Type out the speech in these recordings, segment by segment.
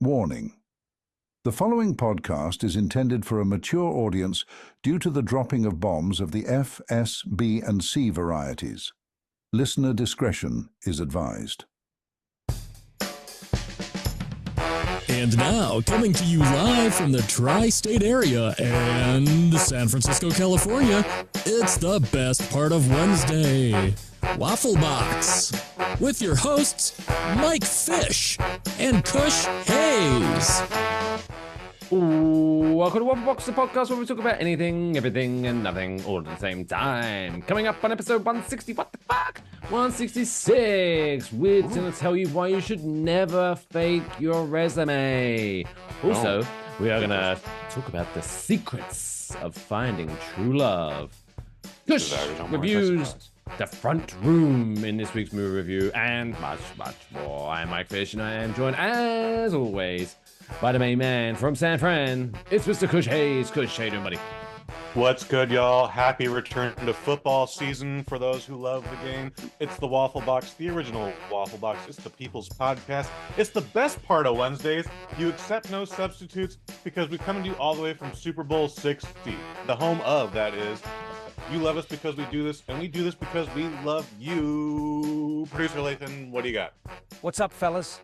Warning. The following podcast is intended for a mature audience due to the dropping of bombs of the F, S, B, and C varieties. Listener discretion is advised. And now, coming to you live from the tri-state area and San Francisco, California, it's the best part of Wednesday, Waffle Box, with your hosts, Mike Fish and Kush Hayes. Ooh, welcome to Waffle Box, the podcast where we talk about anything, everything, and nothing all at the same time. Coming up on episode 160, what the fuck? 166, we're going to tell you why you should never fake your resume. Also, we are going to talk about the secrets of finding true love. Kush reviews the front room in this week's movie review, and much, much more. I'm Mike Fish, and I am joined, as always, by the main man from San Fran. It's Mr. Kush Hayes. Kush, how you doing, buddy? What's good, y'all? Happy return to football season for those who love the game. It's the Waffle Box, the original Waffle Box. It's the People's Podcast. It's the best part of Wednesdays. You accept no substitutes because we come to you all the way from Super Bowl 60, the home of, that is. You love us because we do this, and we do this because we love you. Producer Lathan, what do you got? What's up, fellas?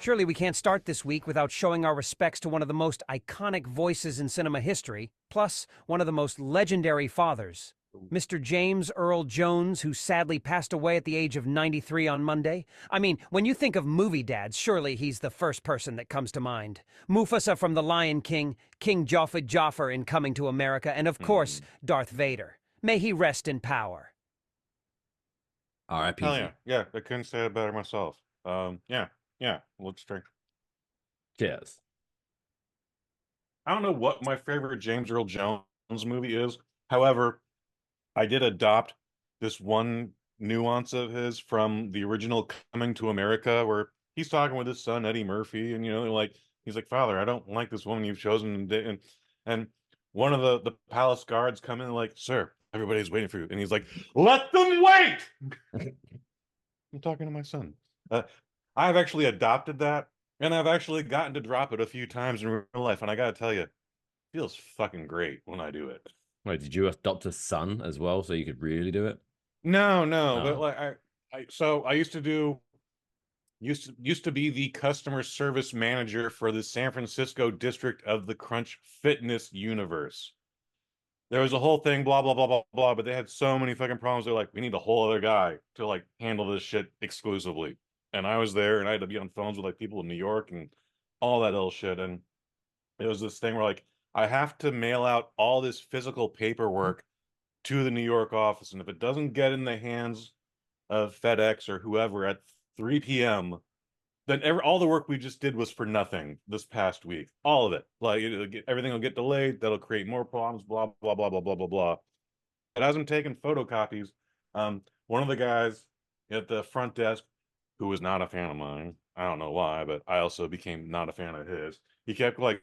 Surely we can't start this week without showing our respects to one of the most iconic voices in cinema history, plus one of the most legendary fathers, Mr. James Earl Jones, who sadly passed away at the age of 93 on Monday. I mean, when you think of movie dads, surely he's the first person that comes to mind. Mufasa from The Lion King, King Jafar in Coming to America, and of course, Darth Vader. May he rest in power. R.I.P. Hell yeah. Yeah, I couldn't say it better myself. Yeah, let's drink. Cheers. I don't know what my favorite James Earl Jones movie is. However, I did adopt this one nuance of his from the original Coming to America, where he's talking with his son, Eddie Murphy, and, he's like, Father, I don't like this woman you've chosen. And one of the palace guards come in and like, Sir, everybody's waiting for you. And he's like, let them wait! I'm talking to my son. I've actually adopted that, and I've actually gotten to drop it a few times in real life, and I gotta tell you, it feels fucking great when I do it. Wait, did you adopt a son as well so you could really do it? No, Oh. but like I used to be the customer service manager for the San Francisco district of the Crunch Fitness universe. There was a whole thing, blah, blah, blah, blah, blah, but they had so many fucking problems. They're like, we need a whole other guy to like handle this shit exclusively. And I was there, and I had to be on phones with like people in New York and all that little shit. And it was this thing where like I have to mail out all this physical paperwork to the New York office, and if it doesn't get in the hands of FedEx or whoever at 3 p.m., then all the work we just did was for nothing this past week. All of it. Like everything will get delayed. That'll create more problems. Blah blah blah blah blah blah blah. And as I'm taking photocopies, one of the guys at the front desk, who was not a fan of mine, I don't know why, but I also became not a fan of his. He kept like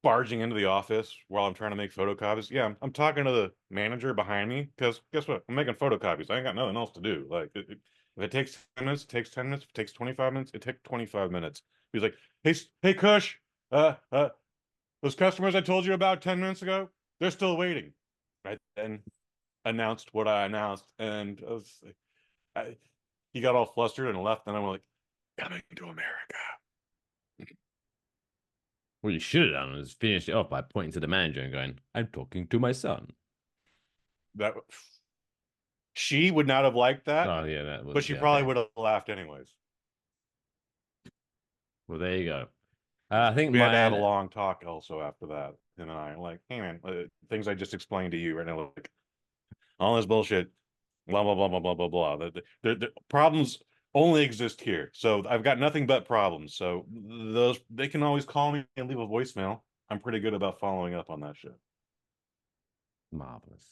barging into the office while I'm trying to make photocopies. Yeah, I'm talking to the manager behind me because guess what? I'm making photocopies. I ain't got nothing else to do. Like, if it takes 10 minutes, it takes 10 minutes. If it takes 25 minutes, it takes 25 minutes. He's like, hey, Kush, those customers I told you about 10 minutes ago, they're still waiting. I then announced what I announced, and I was like, he got all flustered and left, and I'm like, coming to America. What you should have done was finish it off by pointing to the manager and going, I'm talking to my son. That she would not have liked that. Oh, yeah, that was. But she probably would have laughed anyways. Well, there you go. I think we had to have a long talk also after that. And I like, hey man, things I just explained to you right now, like all this bullshit, blah blah blah blah blah blah blah. The problems only exist here, so I've got nothing but problems. So they can always call me and leave a voicemail. I'm pretty good about following up on that shit. Marvelous.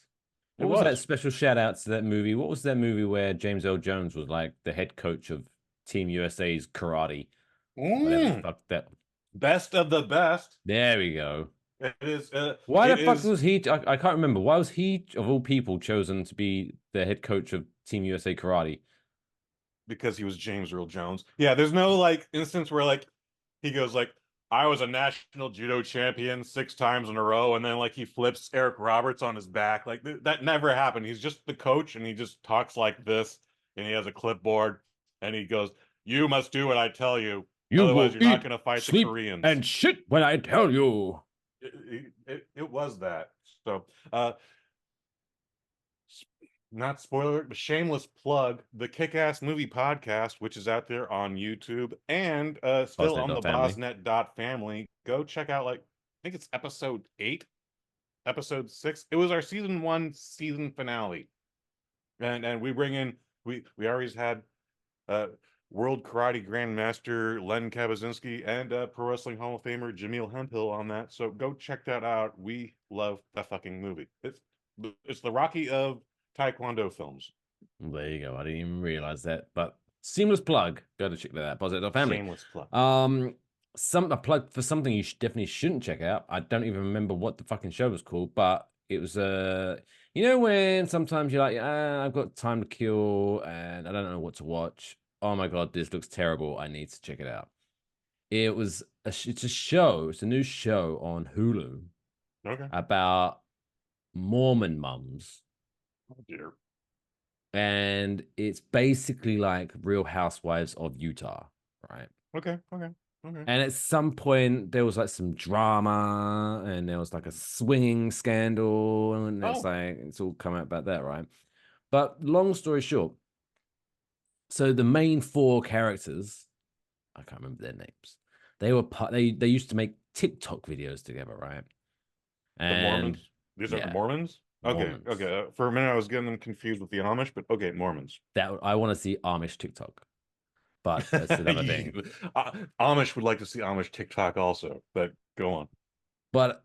What was that special shout out to that movie? What was that movie where James Earl Jones was like the head coach of Team USA's karate? Fuck that. Best of the best. There we go. It is. Why the fuck was he? I can't remember. Why was he, of all people, chosen to be the head coach of Team USA Karate? Because he was James Earl Jones. Yeah, there's no like instance where like he goes like, I was a national judo champion 6 times in a row, and then like he flips Eric Roberts on his back. Like that never happened. He's just the coach, and he just talks like this, and he has a clipboard, and he goes, "You must do what I tell you, You otherwise will you're not eat, going to fight the sleep, Koreans." and shit when I tell you. It was that. So, not spoiler, but shameless plug, the Kick-Ass Movie Podcast, which is out there on YouTube and still on the Bosnet.family. Go check out, like, I think it's episode 8, episode 6. It was our season 1 season finale. And we bring in, we always had World Karate Grandmaster Len Kabazinski and Pro Wrestling Hall of Famer Jameel Hemphill on that. So go check that out. We love that fucking movie. It's the Rocky of Taekwondo films. There you go. I didn't even realize that, but seamless plug. Go to check that out. Bosnet.family. Shameless plug. A plug for something you definitely shouldn't check out. I don't even remember what the fucking show was called, but it was you know when sometimes you're like, I've got time to kill and I don't know what to watch. Oh my god, this looks terrible. I need to check it out. It's a show. It's a new show on Hulu. Okay. About Mormon mums. Oh dear. And it's basically like Real Housewives of Utah, right? Okay. And at some point there was like some drama and there was like a swinging scandal and it's all come out about that, right? But long story short, so the main 4 characters, I can't remember their names. They used to make TikTok videos together, right? And the Mormons? These are Mormons? Mormons. Okay. For a minute I was getting them confused with the Amish, but okay, Mormons. That I want to see Amish TikTok. But that's another thing. Amish would like to see Amish TikTok also, but go on. But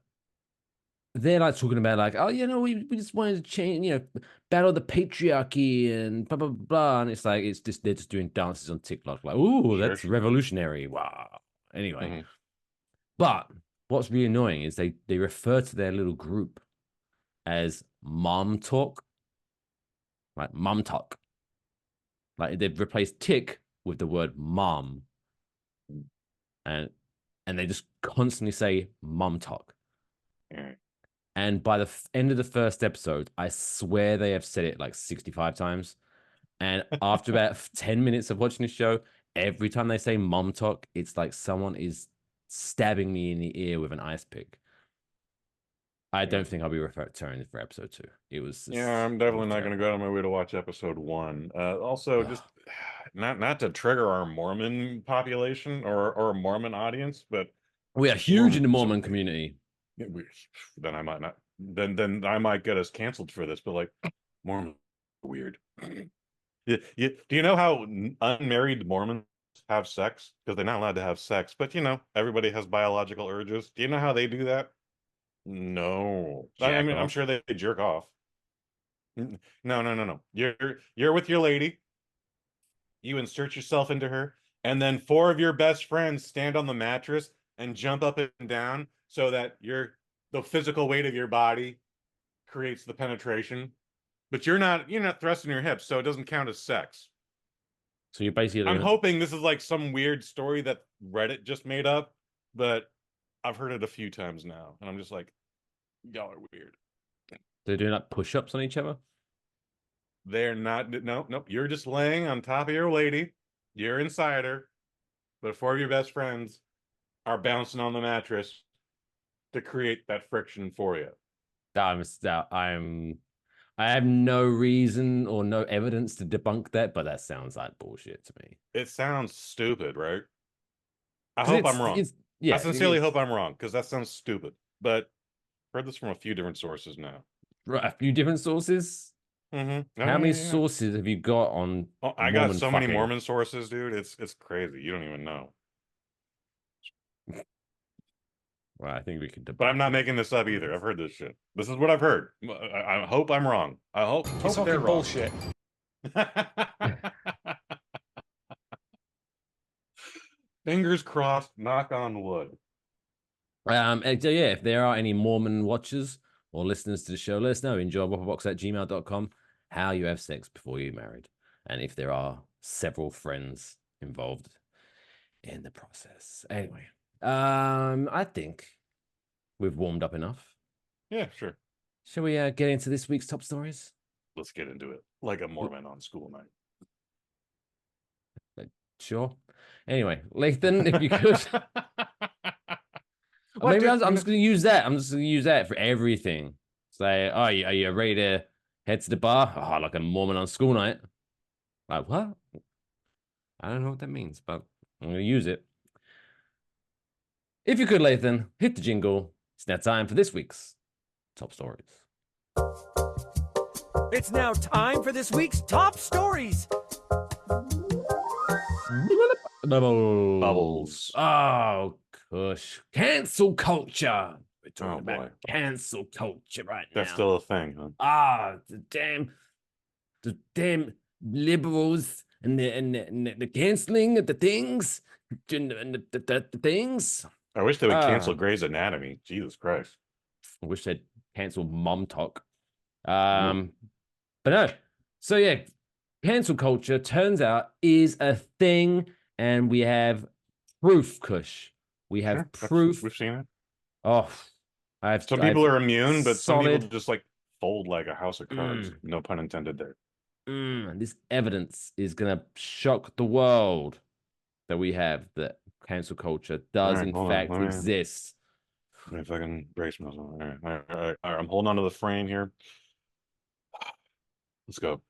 they're like talking about like, oh, we just wanted to change, battle the patriarchy and blah, blah, blah. And it's like, they're just doing dances on TikTok. Like, ooh, that's revolutionary. Wow. Anyway. But what's really annoying is they refer to their little group as mom talk. Like, mom talk. Like, they've replaced tick with the word mom. And they just constantly say mom talk. And by the end of the first episode, I swear they have said it like 65 times. And after about 10 minutes of watching the show, every time they say mom talk, it's like someone is stabbing me in the ear with an ice pick. I don't think I'll be returning for episode 2. It was I'm definitely not going to go out of my way to watch episode 1. Also, just not to trigger our Mormon population or Mormon audience, but we are huge in the Mormon community. Then I might not. Then I might get us canceled for this. But like, Mormons are weird. Do you know how unmarried Mormons have sex? Because they're not allowed to have sex. But everybody has biological urges. Do you know how they do that? No. I mean, I'm sure they jerk off. No. You're with your lady. You insert yourself into her, and then 4 of your best friends stand on the mattress and jump up and down so that the physical weight of your body creates the penetration, but you're not thrusting your hips, so it doesn't count as sex. So you're basically I'm hoping this is like some weird story that Reddit just made up, but I've heard it a few times now, and I'm just like, y'all are weird. They're doing like push-ups on each other? They're not. No. You're just laying on top of your lady. You're inside her, but 4 of your best friends are bouncing on the mattress to create that friction for you. I have no reason or no evidence to debunk that, but that sounds like bullshit to me. It sounds stupid, right? I hope I'm wrong. I sincerely hope I'm wrong, because that sounds stupid. But I've heard this from a few different sources now. Right, a few different sources? Mm-hmm. How many sources have you got on? I got so many Mormon sources, dude. It's crazy. You don't even know. Well, I think we could debate. But I'm not making this up either. I've heard this shit. This is what I've heard. I hope I'm wrong. I hope they're wrong. Bullshit. Fingers crossed, knock on wood. If there are any Mormon watchers or listeners to the show, let us know. Enjoy wafflebox@gmail.com how you have sex before you're married. And if there are several friends involved in the process. Anyway, I think we've warmed up enough. Yeah, sure. Shall we get into this week's top stories? Let's get into it. Like a Mormon on school night. Sure. Anyway, Lathan, if you could. What, Maybe dude? I'm just going to use that. I'm just going to use that for everything. Say, oh, are you ready to head to the bar? Oh, like a Mormon on school night. Like, what? I don't know what that means, but I'm going to use it. If you could, Lathan, hit the jingle. It's now time for this week's top stories. It's now time for this week's top stories. Bubbles. Oh, Kush. Cancel culture. We're talking about boy. cancel culture right now. That's still a thing, huh? Ah, the damn liberals and the canceling of the things and the things. I wish they would cancel Grey's Anatomy. Jesus Christ. I wish they'd cancel Mom Talk. But no. So yeah, cancel culture turns out is a thing, and we have proof, Kush. We have proof. We've seen it. Oh, Some people are immune, but some solid- people just like fold like a house of cards. No pun intended there. This evidence is gonna shock the world that we have that cancel culture does Alright, in hold on, fact let me- exist. Let me fucking brace myself. All right. I'm holding on to the frame here. Let's go.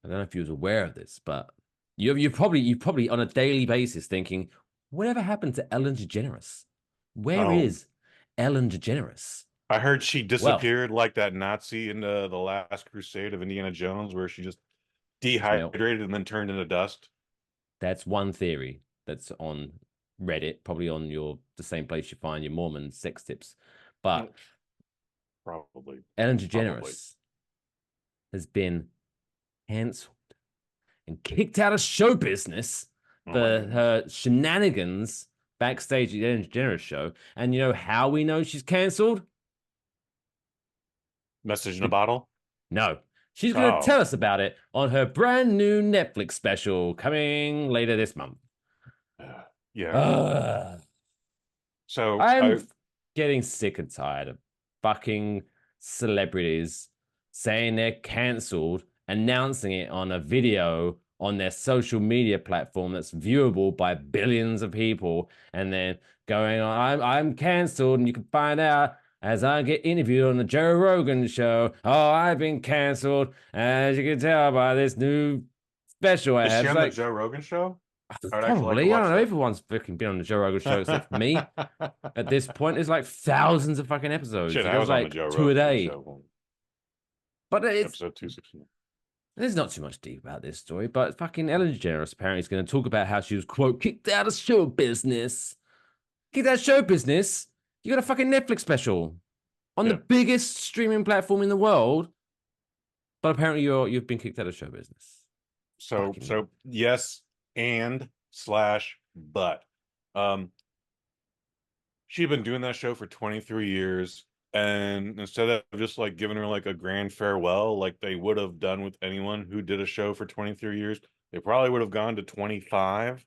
I don't know if you was aware of this, but you're probably on a daily basis thinking, whatever happened to Ellen DeGeneres? Where is Ellen DeGeneres? I heard she disappeared like that Nazi in the Last Crusade of Indiana Jones, where she just dehydrated and then turned into dust. That's one theory that's on Reddit, probably on the same place you find your Mormon sex tips. But probably Ellen DeGeneres has been cancelled and kicked out of show business for her shenanigans backstage at the Ellen DeGeneres show. And you know how we know she's cancelled? Message in a bottle? No. She's going to tell us about it on her brand new Netflix special coming later this month. Yeah. So I'm getting sick and tired of fucking celebrities saying they're cancelled, announcing it on a video on their social media platform that's viewable by billions of people, and then going on, I'm cancelled, and you can find out as I get interviewed on the Joe Rogan show. Oh, I've been cancelled, as you can tell by this new special I have. Is she on like, the Joe Rogan show? Probably. I don't know. Everyone's fucking been on the Joe Rogan show except for me. At this point, there's like thousands of fucking episodes. Shit, It I was like on the Joe 2 Rogan a day. show. But it's episode 269. There's not too much deep about this story, but fucking Ellen DeGeneres apparently is going to talk about how she was, quote, kicked out of show business. Kicked out of show business? You got a fucking Netflix special on the biggest streaming platform in the world, but apparently you've been kicked out of show business. So yes, and slash but. She'd been doing that show for 23 years. And instead of just like giving her like a grand farewell, like they would have done with anyone who did a show for 23 years, they probably would have gone to 25,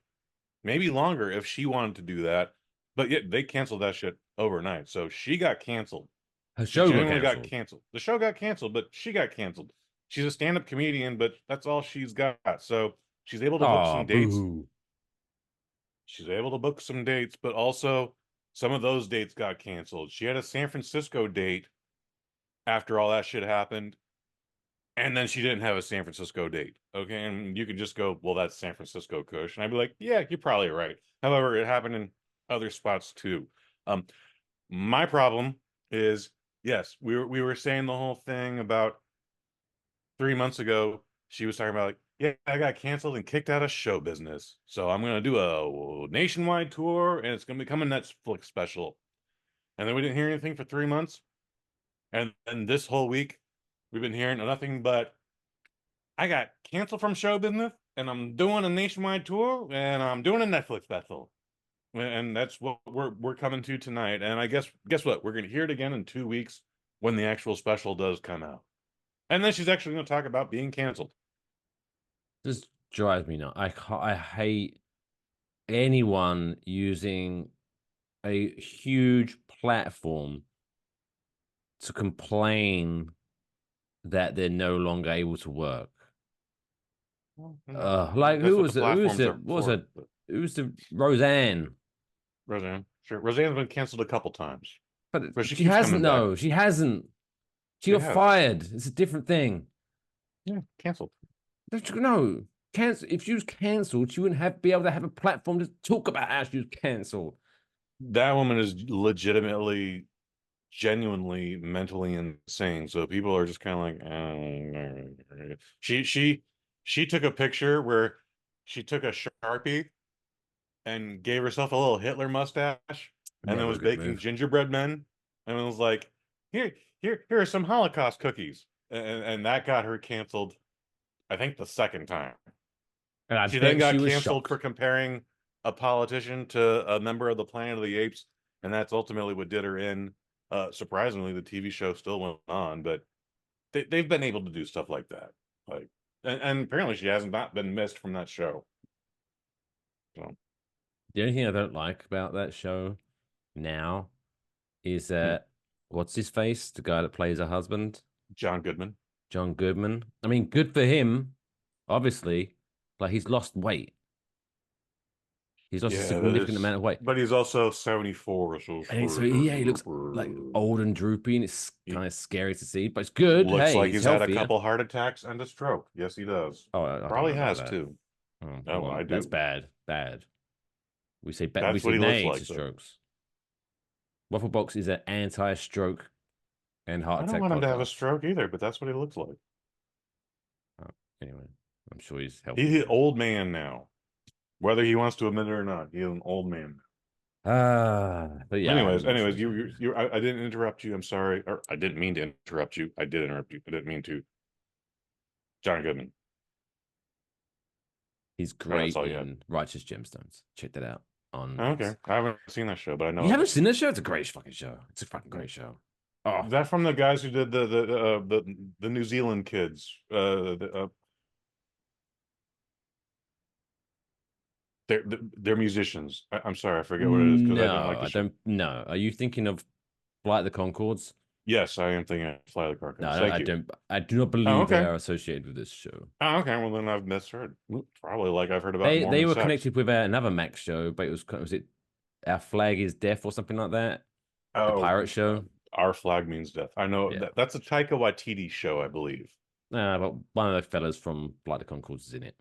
maybe longer if she wanted to do that. But yet they canceled that shit overnight. So she got canceled. Her show got canceled. The show got canceled, but she got canceled. She's a stand-up comedian, but that's all she's got. So she's able to book some dates. She's able to book some dates, but also some of those dates got canceled. She had a San Francisco date after all that shit happened, and then she didn't have a San Francisco date. Okay, and you could just go, well, that's San Francisco, Kush. And I'd be like, yeah, you're probably right. However, it happened in other spots too. My problem is, yes, we were saying the whole thing about 3 months ago. She was talking about like, yeah, I got canceled and kicked out of show business. So I'm going to do a nationwide tour, and it's going to become a Netflix special. And then we didn't hear anything for 3 months. And then this whole week, we've been hearing nothing but, I got canceled from show business, and I'm doing a nationwide tour, and I'm doing a Netflix special. And that's what we're coming to tonight. And I guess what? We're going to hear it again in 2 weeks when the actual special does come out. And then she's actually going to talk about being canceled. Just drives me nuts. I hate anyone using a huge platform to complain that they're no longer able to work. Well, no, Like that's who what was the it? Who was platforms it? are What was for. it? Who's the Roseanne? Roseanne, sure. Roseanne's been canceled a couple times, But but she she keeps hasn't coming back. though. She hasn't. She She got has. fired. It's a different thing. Yeah, canceled. No, cancel. If she was cancelled, she wouldn't be able to have a platform to talk about how she was cancelled. That woman is legitimately, genuinely mentally insane. So people are just kind of like, she took a picture where she took a Sharpie and gave herself a little Hitler mustache, and then Never a was good baking move. gingerbread men, and was like, here are some Holocaust cookies, and that got her canceled. I think the second time. And I She then bet she got was canceled shocked. for comparing a politician to a member of the Planet of the Apes, and that's ultimately what did her in. Surprisingly, the TV show still went on, but they've been able to do stuff like that. Like, and apparently she hasn't not been missed from that show. So The only thing I don't like about that show now is that what's his face? The guy that plays her husband, John Goodman. John Goodman. I mean, good for him, obviously. Like he's lost weight. He's lost a Yeah, that significant is. amount of weight. But he's also 74, so And so yeah, he looks like old and droopy, and it's he kind of scary to see. But it's good. looks Hey, like he's he's had a healthier. couple heart attacks and a stroke. Yes, he does. Oh, I don't know Probably about has that. too. Oh, Oh, well, I that's do. bad. Bad. We That's say what he looks nay to like, though. strokes. Waffle Box is an anti-stroke and heart I don't attack want him to have a podcast. stroke either, but that's what he looks like. Oh, anyway, I'm sure he's He's healthy. an old man now. Whether he wants to admit it or not, he's an old man. But yeah. Anyways, I didn't interrupt you. I'm sorry. Or I didn't mean to interrupt you. I did interrupt you. I didn't mean to. John Goodman. He's Oh, that's great all you had. in Righteous Gemstones. Check that out on. Okay. I haven't seen that show, but I know You of haven't it. seen this show? It's a great fucking show. It's a fucking great show. Oh, Is that from the guys who did the New Zealand kids? They're musicians. I'm sorry, I forget what it is because I didn't like no, the I show. don't. No, are you thinking of Flight of the Concords? Yes, I am thinking of Fly the No, Carcass. Thank I you. don't. I do not Oh, believe they okay. are associated with this show. Oh, okay. Well, then I've misheard. Probably like I've heard about They Mormon were sex. connected with another Max show, but it was it Our Flag is Death or something like that? The Oh, pirate show. Our Flag Means Death. I know Yeah. that's a Taika Waititi show, I believe. But one of the fellas from Flight of the Concords is in it.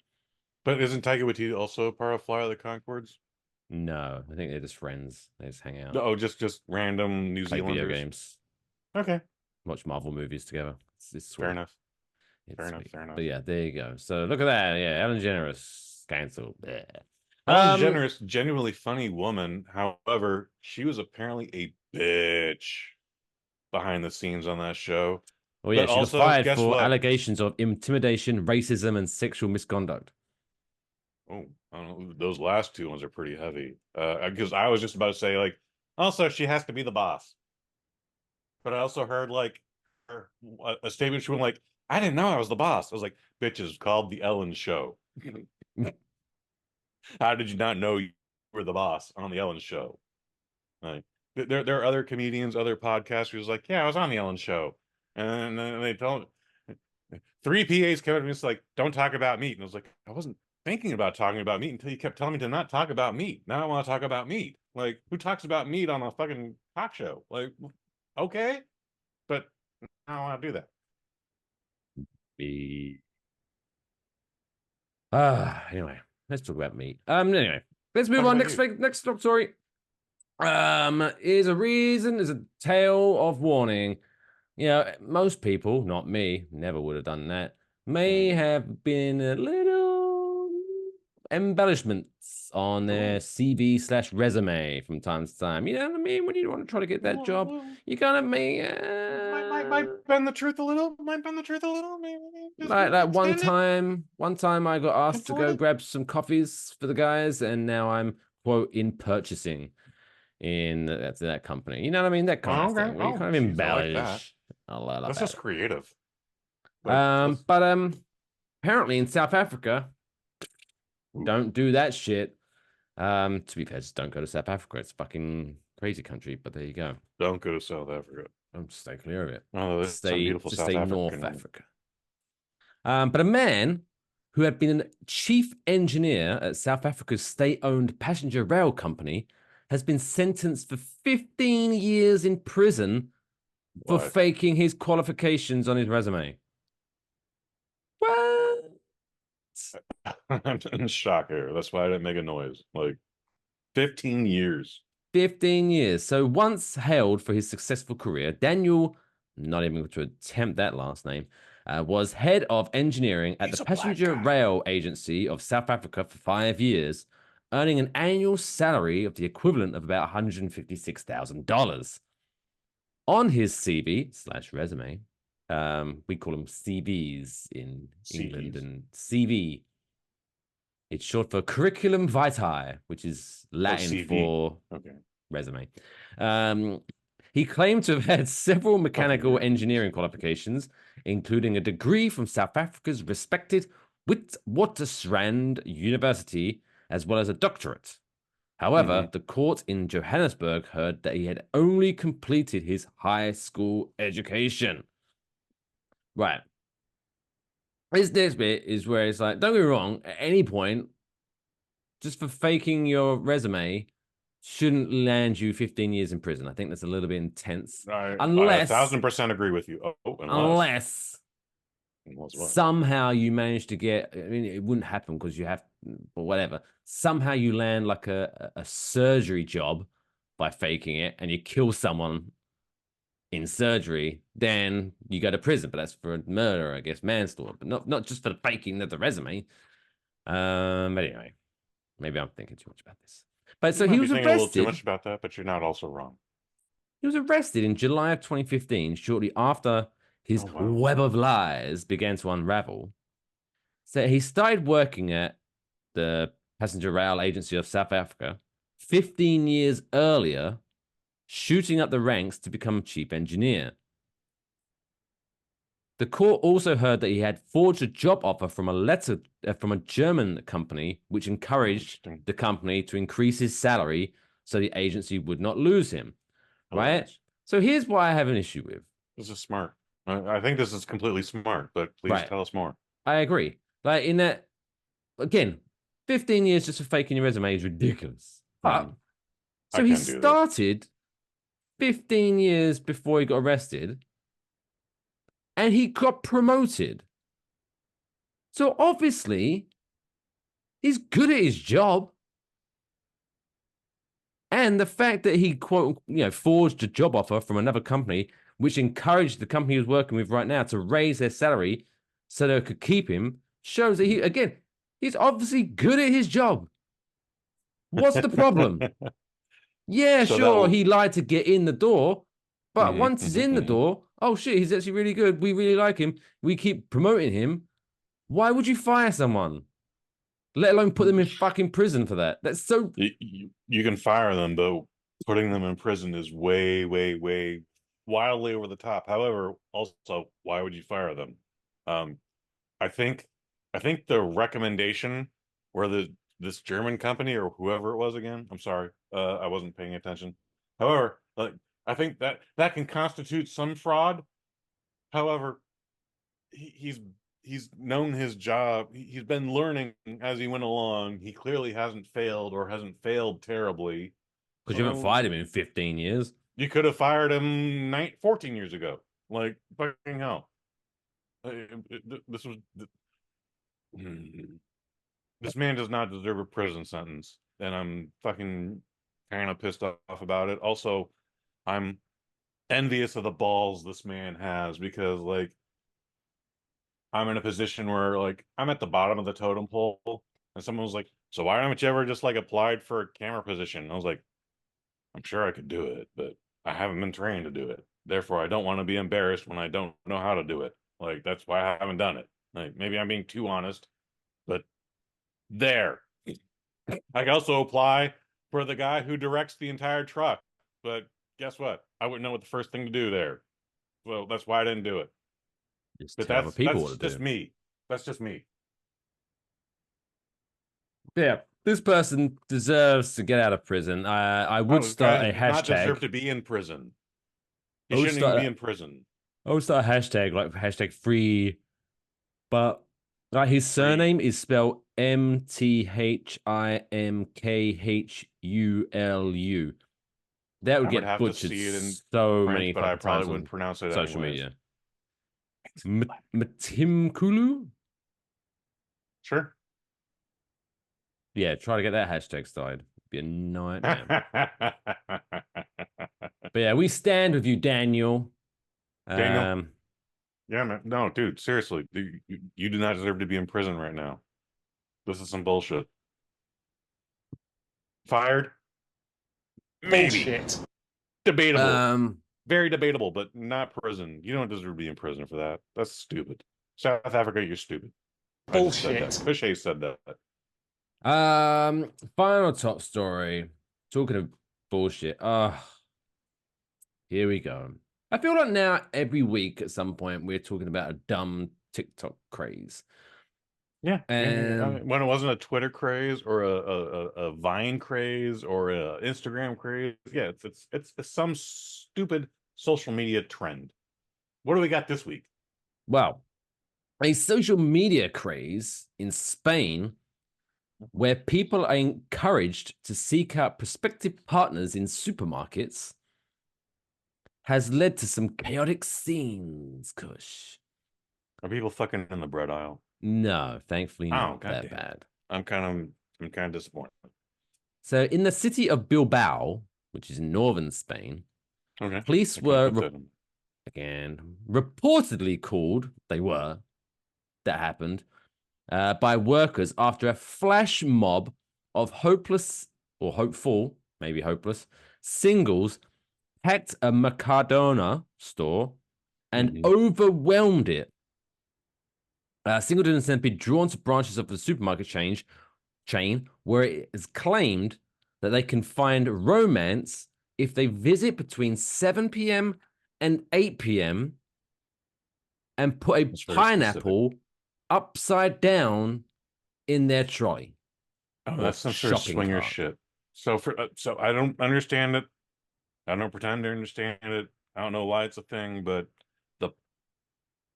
But isn't Taika Waititi also a part of Fly of the Concords? No, I think they're just friends. They just hang out, Oh, just random New play video Zealanders. games, Okay, watch Marvel movies together. It's sweet. fair enough. It's Fair enough. sweet. Fair enough. But yeah, there you go. So look at that. Yeah, Ellen DeGeneres cancelled. Yeah. Ellen DeGeneres, genuinely funny woman. However, she was apparently a bitch behind the scenes on that show. Well, yeah, But she got also, fired guess for what? allegations of intimidation, racism, and sexual misconduct. Oh, I don't know. Those last two ones are pretty heavy. Because I was just about to say, like, also she has to be the boss. But I also heard like a statement she went like, "I didn't know I was the boss." I was like, "Bitch, it's called the Ellen Show." How did you not know you were the boss on the Ellen Show? Like, there are other comedians, other podcasters like, "Yeah, I was on the Ellen Show," and then they told three PAs came up to me, it's like, "Don't talk about meat," and I was like, "I wasn't thinking about talking about meat until you kept telling me to not talk about meat. Now I want to talk about meat. Like, who talks about meat on a fucking talk show? Like, okay, but I don't want to do that." Be anyway, let's talk about meat. Anyway, let's move Talk on. about you. Next stock story. Is a tale of warning. You know, most people, not me, never would have done that, may have been a little embellishments on their CV/resume from time to time. You know what I mean? When you want to try to get that job, you kind of Might bend the truth a little. Might bend the truth a little. Maybe just like extend it. one time I got asked to Contort go it. grab some coffees for the guys, and now I'm quote in purchasing in that company. You know what I mean? That kind Oh, of okay. thing where you Oh, kind of jeez, I like that. embellish a lot That's about just it. creative. Like, But apparently in South Africa, don't do that shit. To be fair, just don't go to South Africa. It's a fucking crazy country, but there you go. Don't go to South Africa. I'm just stay clear of it. Oh, there's some beautiful just South stay Africa. North Africa. But a man who had been a chief engineer at South Africa's state-owned passenger rail company has been sentenced for 15 years in prison for What? faking his qualifications on his resume. What? I'm in shock here. That's why I didn't make a noise. Like 15 years. 15 years. So once hailed for his successful career, Daniel, not even going to attempt that last name, was head of engineering at He's the a black Passenger guy. Rail Agency of South Africa for 5 years, earning an annual salary of the equivalent of about $156,000. On his CV/resume, we call them CVs in England, CVs. and CV. It's short for Curriculum Vitae, which is Latin CV. for Okay. resume. He claimed to have had several mechanical engineering qualifications, including a degree from South Africa's respected Witwatersrand University, as well as a doctorate. However, the court in Johannesburg heard that he had only completed his high school education. Right. This next bit is where it's like, don't get me wrong, at any point, just for faking your resume, shouldn't land you 15 years in prison. I think that's a little bit intense. I Unless 1,000% agree with you. unless what? somehow you manage to get, I mean, it wouldn't happen because you have, or whatever. Somehow you land like a surgery job by faking it and you kill someone in surgery, then you go to prison. But that's for murder, I guess, manslaughter, but not just for the faking of the resume. But anyway, maybe I'm thinking too much about this. But so he was thinking a little too arrested. much about that, but you're not also wrong. He was arrested in July of 2015, shortly after his web of lies began to unravel. So he started working at the Passenger Rail Agency of South Africa 15 years earlier, shooting up the ranks to become chief engineer. The court also heard that he had forged a job offer from a German company, which encouraged the company to increase his salary so the agency would not lose him. Right? So here's what I have an issue with. This is smart. I think this is completely smart, but please tell us more. I agree. Like in that, again, 15 years just for faking your resume is ridiculous. But so he started 15 years before he got arrested, and he got promoted. So obviously, he's good at his job. And the fact that he, quote, forged a job offer from another company, which encouraged the company he was working with right now to raise their salary so they could keep him, shows that he's obviously good at his job. What's the problem? Yeah, so sure, he lied to get in the door, but once he's in the door, oh shit, he's actually really good. We really like him. We keep promoting him. Why would you fire someone? Let alone put them in fucking prison for that. That's so... You can fire them, but putting them in prison is way, way, way wildly over the top. However, also, why would you fire them? I think the recommendation where this German company or whoever it was again, I'm sorry, I wasn't paying attention. However, I think that can constitute some fraud. However, he's known his job. He's been learning as he went along. He clearly hasn't failed or hasn't failed terribly. Because you haven't fired him in 15 years. You could have fired him 14 years ago. Like, fucking hell. This man does not deserve a prison sentence. And I'm fucking kind of pissed off about it. Also, I'm envious of the balls this man has because, like, I'm in a position where, like, I'm at the bottom of the totem pole, and someone was like, so why haven't you ever just, like, applied for a camera position? And I was like, I'm sure I could do it, but I haven't been trained to do it. Therefore, I don't want to be embarrassed when I don't know how to do it. Like, that's why I haven't done it. Like, maybe I'm being too honest, but there. I can also apply for the guy who directs the entire truck, but guess what? I wouldn't know what the first thing to do there. Well, that's why I didn't do it. But that's just me. That's just me. Yeah. This person deserves to get out of prison. I would this start guy a does not deserve hashtag. to be in prison. He I would shouldn't even start. be in prison. I would start a hashtag like hashtag free, but like his Free. surname is spelled Mthimkhulu. That would I would get have to butchered see it in so French, many but I fucking probably times wouldn't on pronounce it social anyways. media. Mthimkhulu? Sure. Yeah, try to get that hashtag started. It'd be a nightmare. But yeah, we stand with you, Daniel. Daniel? Yeah, man. No, dude, seriously. You do not deserve to be in prison right now. This is some bullshit. Fired? Maybe. Bullshit. Debatable. Very debatable, but not prison. You don't deserve to be in prison for that. That's stupid. South Africa, you're stupid. Bullshit. Kush said that. Final top story. Talking of bullshit. Here we go. I feel like now every week at some point we're talking about a dumb TikTok craze. Yeah. And when it wasn't a Twitter craze or a Vine craze or a Instagram craze, yeah, it's some stupid social media trend. What do we got this week? well, a social media craze in Spain where people are encouraged to seek out prospective partners in supermarkets has led to some chaotic scenes, Kush. Are people fucking in the bread aisle? No, thankfully not that goddamn. bad. I'm kind of disappointed. So in the city of Bilbao, which is in northern Spain, Okay. police were again reportedly called. That happened by workers after a flash mob of hopeless or hopeful, maybe hopeless, singles hacked a Mercadona store and overwhelmed it. Singleton has been drawn to branches of the supermarket chain where it is claimed that they can find romance if they visit between 7 p.m. and 8 p.m. and put a pineapple upside down in their trolley. Oh, that's some sort of swinger shit. So so I don't understand it. I don't pretend to understand it. I don't know why it's a thing, but the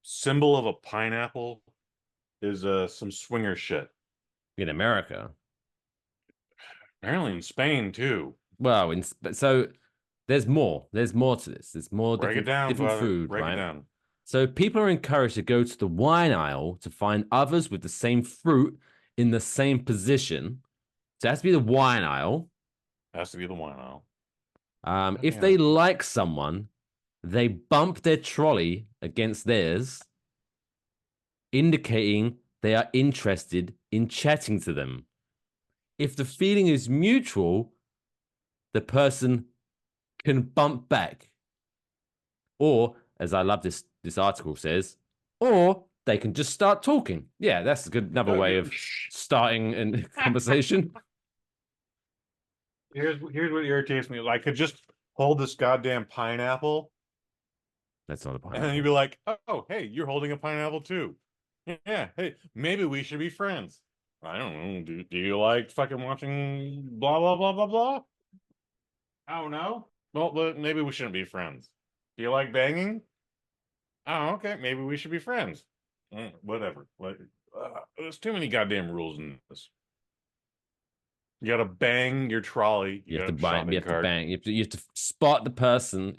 symbol of a pineapple is some swinger shit. In America. Apparently in Spain too. Well, so there's more. There's more to this. There's more different food, Break right? it down. So people are encouraged to go to the wine aisle to find others with the same fruit in the same position. So it has to be the wine aisle. Has to be the wine aisle. If they like someone, they bump their trolley against theirs, indicating they are interested in chatting to them. If the feeling is mutual, the person can bump back. Or, as I love this article says, or they can just start talking. Yeah, that's another way of starting a conversation. Here's what irritates me. I could just hold this goddamn pineapple. That's not a pineapple. And then you'd be like, oh, hey, you're holding a pineapple too. Yeah, hey, maybe we should be friends. I don't know. Do you like fucking watching blah, blah, blah, blah, blah? I don't know. Well, maybe we shouldn't be friends. Do you like banging? Oh, okay. Maybe we should be friends. Whatever. There's too many goddamn rules in this. You gotta bang your trolley. You have to bang. You have to spot the person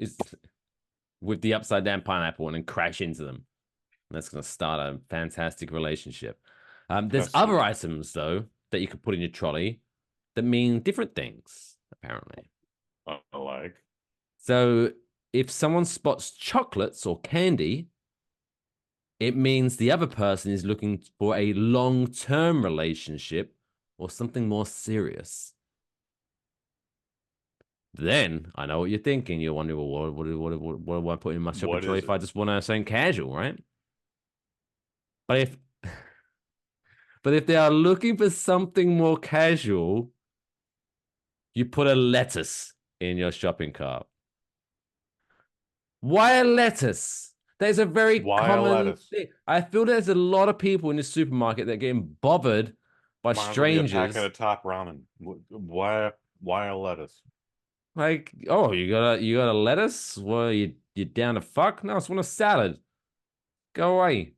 with the upside down pineapple and then crash into them. And that's going to start a fantastic relationship. There's other items though that you could put in your trolley that mean different things, apparently. Like. So if someone spots chocolates or candy, it means the other person is looking for a long-term relationship or something more serious. Then I know what you're thinking. You're wondering, well, what do I put in my shopping trolley if I just want to say casual, right? But if they are looking for something more casual, you put a lettuce in your shopping cart. Why a lettuce? There's a very common thing. I feel there's a lot of people in the supermarket that are getting bothered by Might as well be a strangers. packet of top ramen. Why a lettuce? Like, oh, you got a lettuce? Well, you down to fuck? No, I just want a salad. Go away.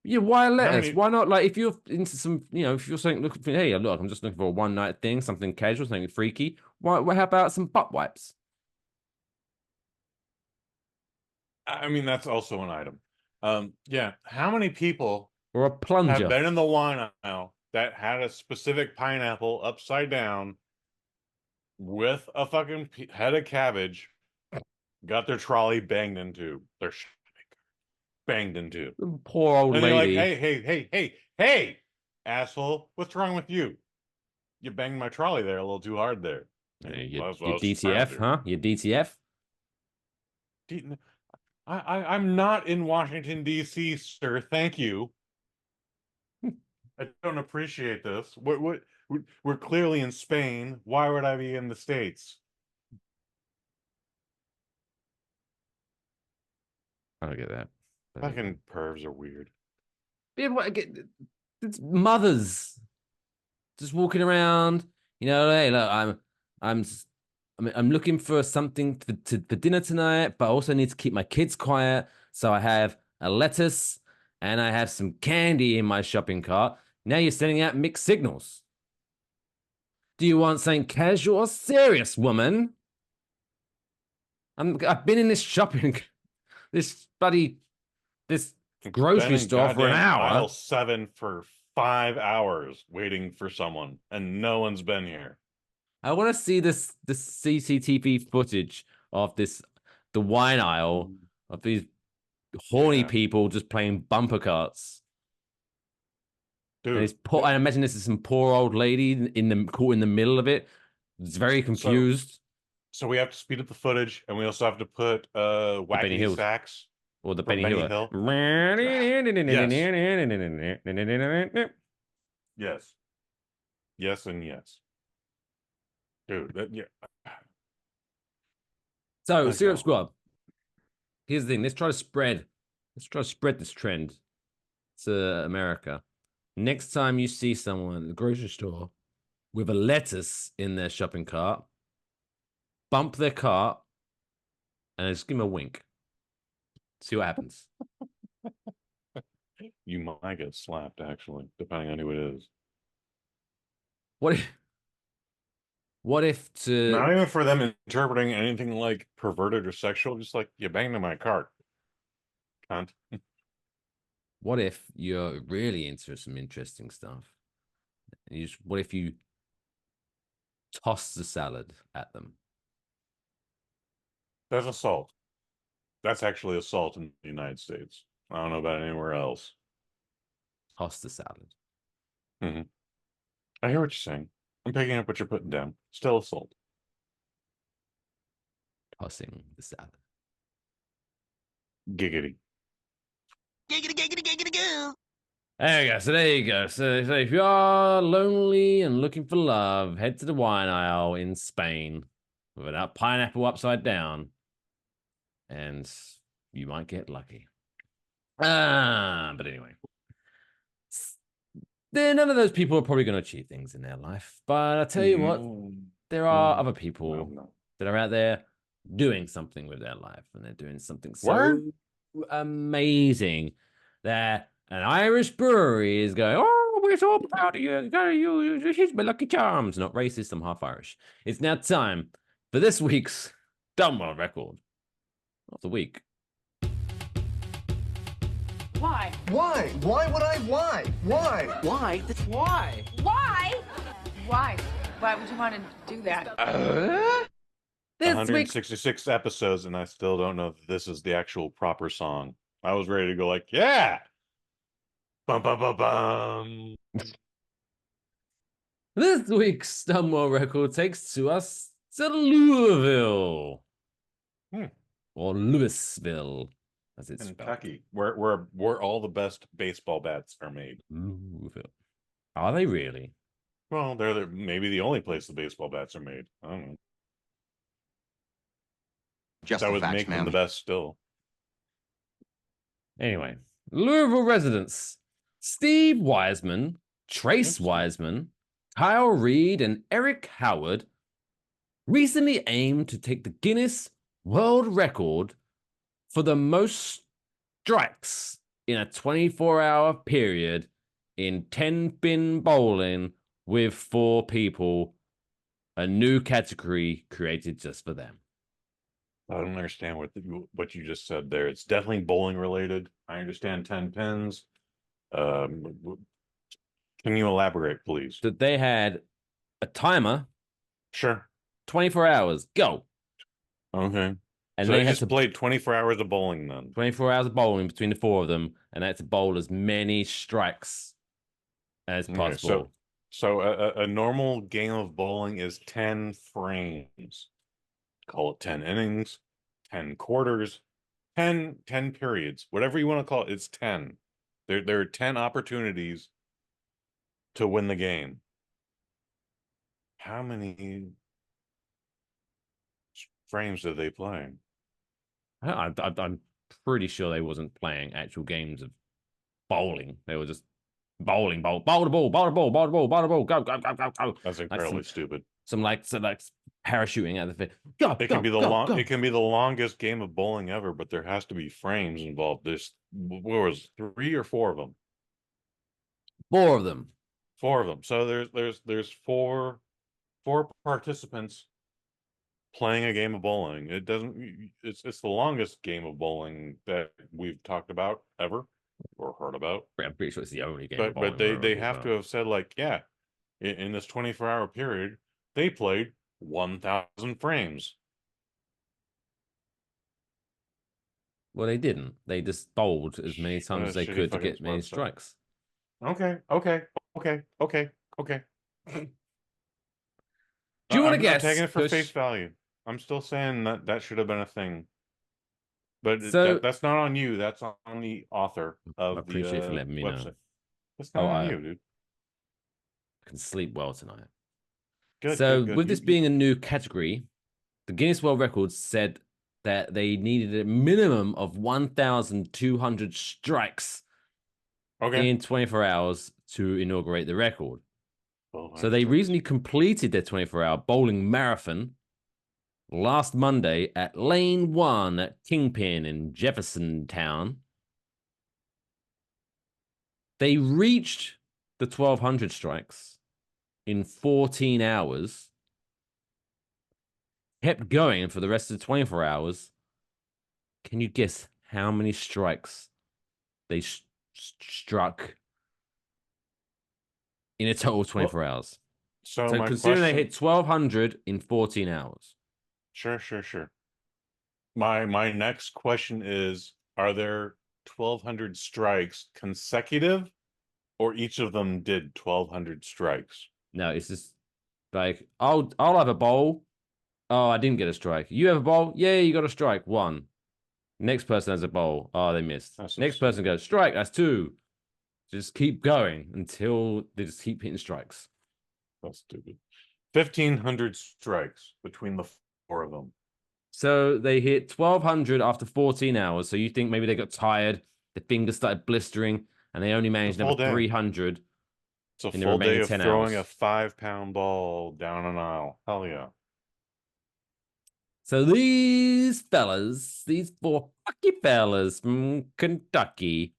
Yeah, why How lettuce? many? Why not? Like, if you're into some, if you're saying, looking for, hey, look, I'm just looking for a one night thing, something casual, something freaky. How about some butt wipes I mean, that's also an item. Yeah. How many people or a have plunger? been in the wine aisle that had a specific pineapple upside down with a fucking head of cabbage, got their trolley banged into, their banged into, Poor old and you're like, lady. hey, asshole, what's wrong with you? You banged my trolley there a little too hard there. You That's what I was trying to DTF, do. huh? You DTF? I'm not in Washington, D.C., sir. Thank you. I don't appreciate this. We're clearly in Spain. Why would I be in the States? I don't get that. Fucking pervs are weird. Yeah, it's mothers just walking around. Hey, look, I'm s- I'm looking for something for dinner tonight, but I also need to keep my kids quiet. So I have a lettuce and I have some candy in my shopping cart. Now you're sending out mixed signals. Do you want something casual or serious, woman? I've been in this this Been grocery in store for an goddamn aisle hour. 7 for 5 hours waiting for someone, and no one's been here. I want to see this CCTV footage of the wine aisle of these horny Yeah. people just playing bumper carts. And Dude. I imagine this is some poor old lady caught in the middle of it. It's very So confused. so we have to speed up the footage, and we also have to put The Benny wackety Hills sax or the from Benny Benny Hill. Hill. Yes. Yes and yes. Dude, yeah. So, Let's Syrup go. Squad. Here's the thing. Let's try to spread this trend to America. Next time you see someone at the grocery store with a lettuce in their shopping cart, bump their cart and just give them a wink. See what happens. You might get slapped, actually, depending on who it is. What if Not even for them interpreting anything like perverted or sexual, just like you banged in my cart. Cunt. what if you're really into some interesting stuff? What if you toss the salad at them? That's assault. That's actually assault in the United States. I don't know about anywhere else. Toss the salad. Mm-hmm. I hear what you're saying. I'm picking up what you're putting down. Still assault. Tossing the salad. Giggity. There you go. So there you go. So if you are lonely and looking for love, head to the wine aisle in Spain with that pineapple upside down, and you might get lucky. But anyway, none of those people are probably going to achieve things in their life. But I tell you what, there are other people that are out there doing something with their life, and they're doing something so amazing that an Irish brewery is going, oh, we're so proud of you. Here's my Lucky Charms. Not racist, I'm half Irish. It's now time for this week's Dumb Record of the Week. Why? Why? Why would I? Why? Why? Why? Why? Why? Why? Why would you want to do that? This week, 166 episodes, and I still don't know if this is the actual proper song. I was ready to go like, yeah. Bum bum bum bum. this week's Dumb Record takes to us to Louisville. Or Louisville, as it's spelled. Kentucky, where all the best baseball bats are made. Louisville. Are they really? Well, they're maybe the only place the baseball bats are made. I don't know. Just That the would facts, make them ma'am. the best still. Anyway, Louisville residents Steve Wiseman, Trace Wiseman, Kyle Reed, and Eric Howard recently aimed to take the Guinness World Record for the most strikes in a 24-hour period in 10-pin bowling with 4 people, a new category created just for them. I don't understand what you just said there. It's definitely bowling related. I understand 10 pins. Can you elaborate, please? That they had a timer, Sure. 24 hours, go. Okay. And So they they had just to played 24 hours of bowling then. 24 hours of bowling between the 4 of them, and they had to bowl as many strikes as Okay, possible. so a normal game of bowling is 10 frames. Call it 10 innings, 10 quarters, 10 periods, whatever you want to call it, it's 10. There are 10 opportunities to win the game. How many frames are they playing? I'm pretty sure they wasn't playing actual games of bowling. They were just bowling, bowl the ball, bowl the ball, bowl the ball, bowl the ball, go, go, go, go, go. That's incredibly stupid. Some like parachuting out of the go. It can be it can be the longest game of bowling ever, but there has to be frames involved. There's what was 3 or 4 of them? 4 of them. 4 of them. So there's four participants playing a game of bowling. It's the longest game of bowling that we've talked about ever or heard about. I'm pretty sure it's the only game. But they have to have said like, yeah, in this 24-hour period, they played 1,000 frames. Well, they didn't. They just bowled as many times as they could to get many strikes. Okay. Do you want to guess? I'm taking it for Kush? face value. I'm still saying that should have been a thing. But So, that's not on you. That's on the author of I appreciate the you letting me website. know. That's not on you, dude. I can sleep well tonight. Good. So, good. with this being a new category, the Guinness World Records said that they needed a minimum of 1,200 strikes in 24 hours to inaugurate the record. So they recently completed their 24-hour bowling marathon last Monday at Lane 1 at Kingpin in Jeffersontown. They reached the 1,200 strikes in 14 hours, kept going for the rest of the 24 hours. Can you guess how many strikes they struck in a total of 24 hours? So So my considering question... they hit 1,200 in 14 hours. Sure. My next question is, are there 1,200 strikes consecutive, or each of them did 1,200 strikes? No, it's just like, I'll have a bowl. Oh, I didn't get a strike. You have a bowl? Yeah, you got a strike. 1. Next person has a bowl. Oh, they missed. Next person goes, strike, that's 2. Just keep going until they just keep hitting strikes. That's stupid. 1,500 strikes between the 4 of them. So they hit 1,200 after 14 hours. So you think maybe they got tired, the fingers started blistering, and they only managed another 300. It's a full day of throwing a 5-pound ball down an aisle. Hell yeah. So these fellas, these 4 fucky fellas from Kentucky,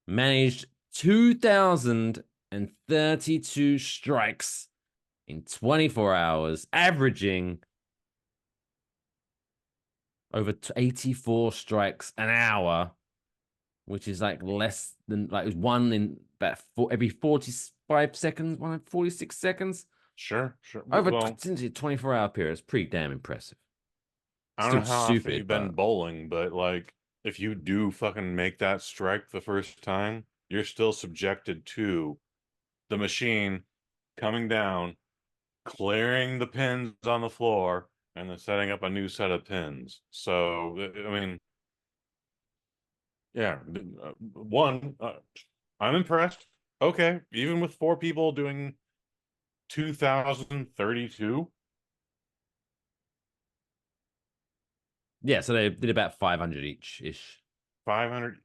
managed 2,032 strikes in 24 hours, averaging over 84 strikes an hour, which is like less than like 1 in about every 45 seconds, 1 in 46 seconds. Sure. Over 24-hour period. It's pretty damn impressive. I don't know how often you've been bowling, but like if you do fucking make that strike the first time, you're still subjected to the machine coming down, clearing the pins on the floor, and then setting up a new set of pins. So, I mean, yeah, I'm impressed. Okay, even with 4 people doing 2,032. Yeah, so they did about 500 each-ish. 500.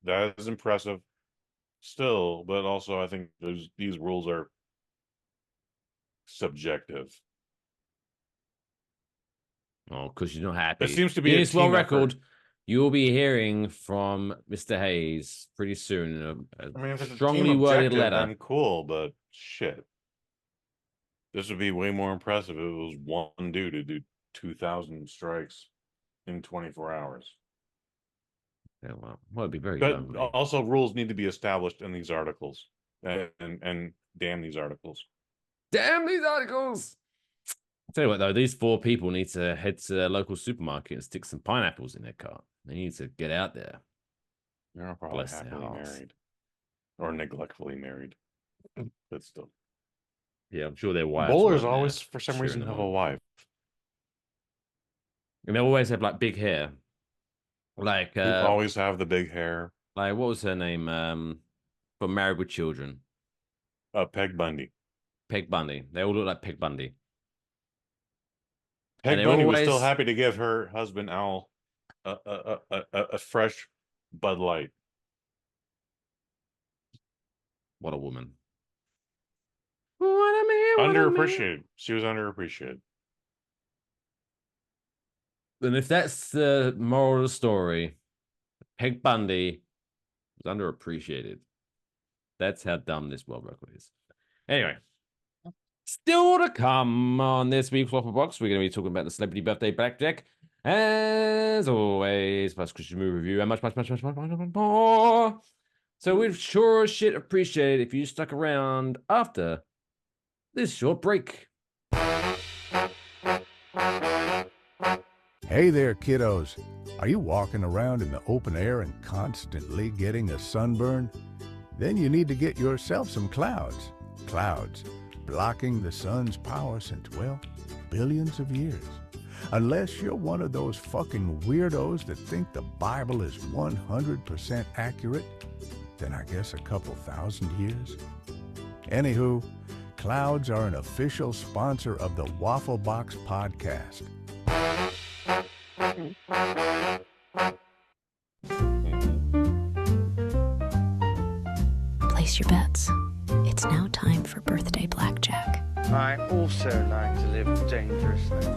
That is impressive. still, but also I think these rules are subjective. Oh, because you're not happy. It seems to be a Guinness World team effort. Record. You'll be hearing from Mr. Hayes pretty soon. I mean, if it's a strongly team worded objective, letter. then cool, but shit. This would be way more impressive if it was one dude to do 2,000 strikes in 24 hours. Yeah, well, it'd be very But lonely. also, rules need to be established in these articles, and damn these articles. Damn these articles! Tell you what, though, these 4 people need to head to their local supermarket and stick some pineapples in their cart. They need to get out there. They're probably Bless their happily hearts. married or neglectfully married, but still. Yeah, I'm sure their wives. Bowlers weren't always, there for some cheering reason, them have on. a wife. And they always have like big hair. Like Who always have the big hair. like what was her name? From Married with Children. Peg Bundy. Peg Bundy. They all look like Peg Bundy. Peg they Bundy was still always- happy to give her husband Al a fresh Bud Light. What a woman. What a man. What a man. Underappreciated. She was underappreciated. And if that's the moral of the story, Peg Bundy was underappreciated. That's how dumb this world record is. Anyway, still to come on this week's Waffle Box, we're going to be talking about the celebrity birthday Blackjack. As always, plus Christian movie review and much more. So we'd sure as shit appreciate it if you stuck around after this short break. Hey there, kiddos. Are you walking around in the open air and constantly getting a sunburn? Then you need to get yourself some clouds. Clouds, blocking the sun's power since, well, billions of years. Unless you're one of those fucking weirdos that think the Bible is 100% accurate, then I guess a couple thousand years. Anywho, clouds are an official sponsor of the Waffle Box podcast. Place your bets. It's now time for birthday blackjack. I also like to live dangerously.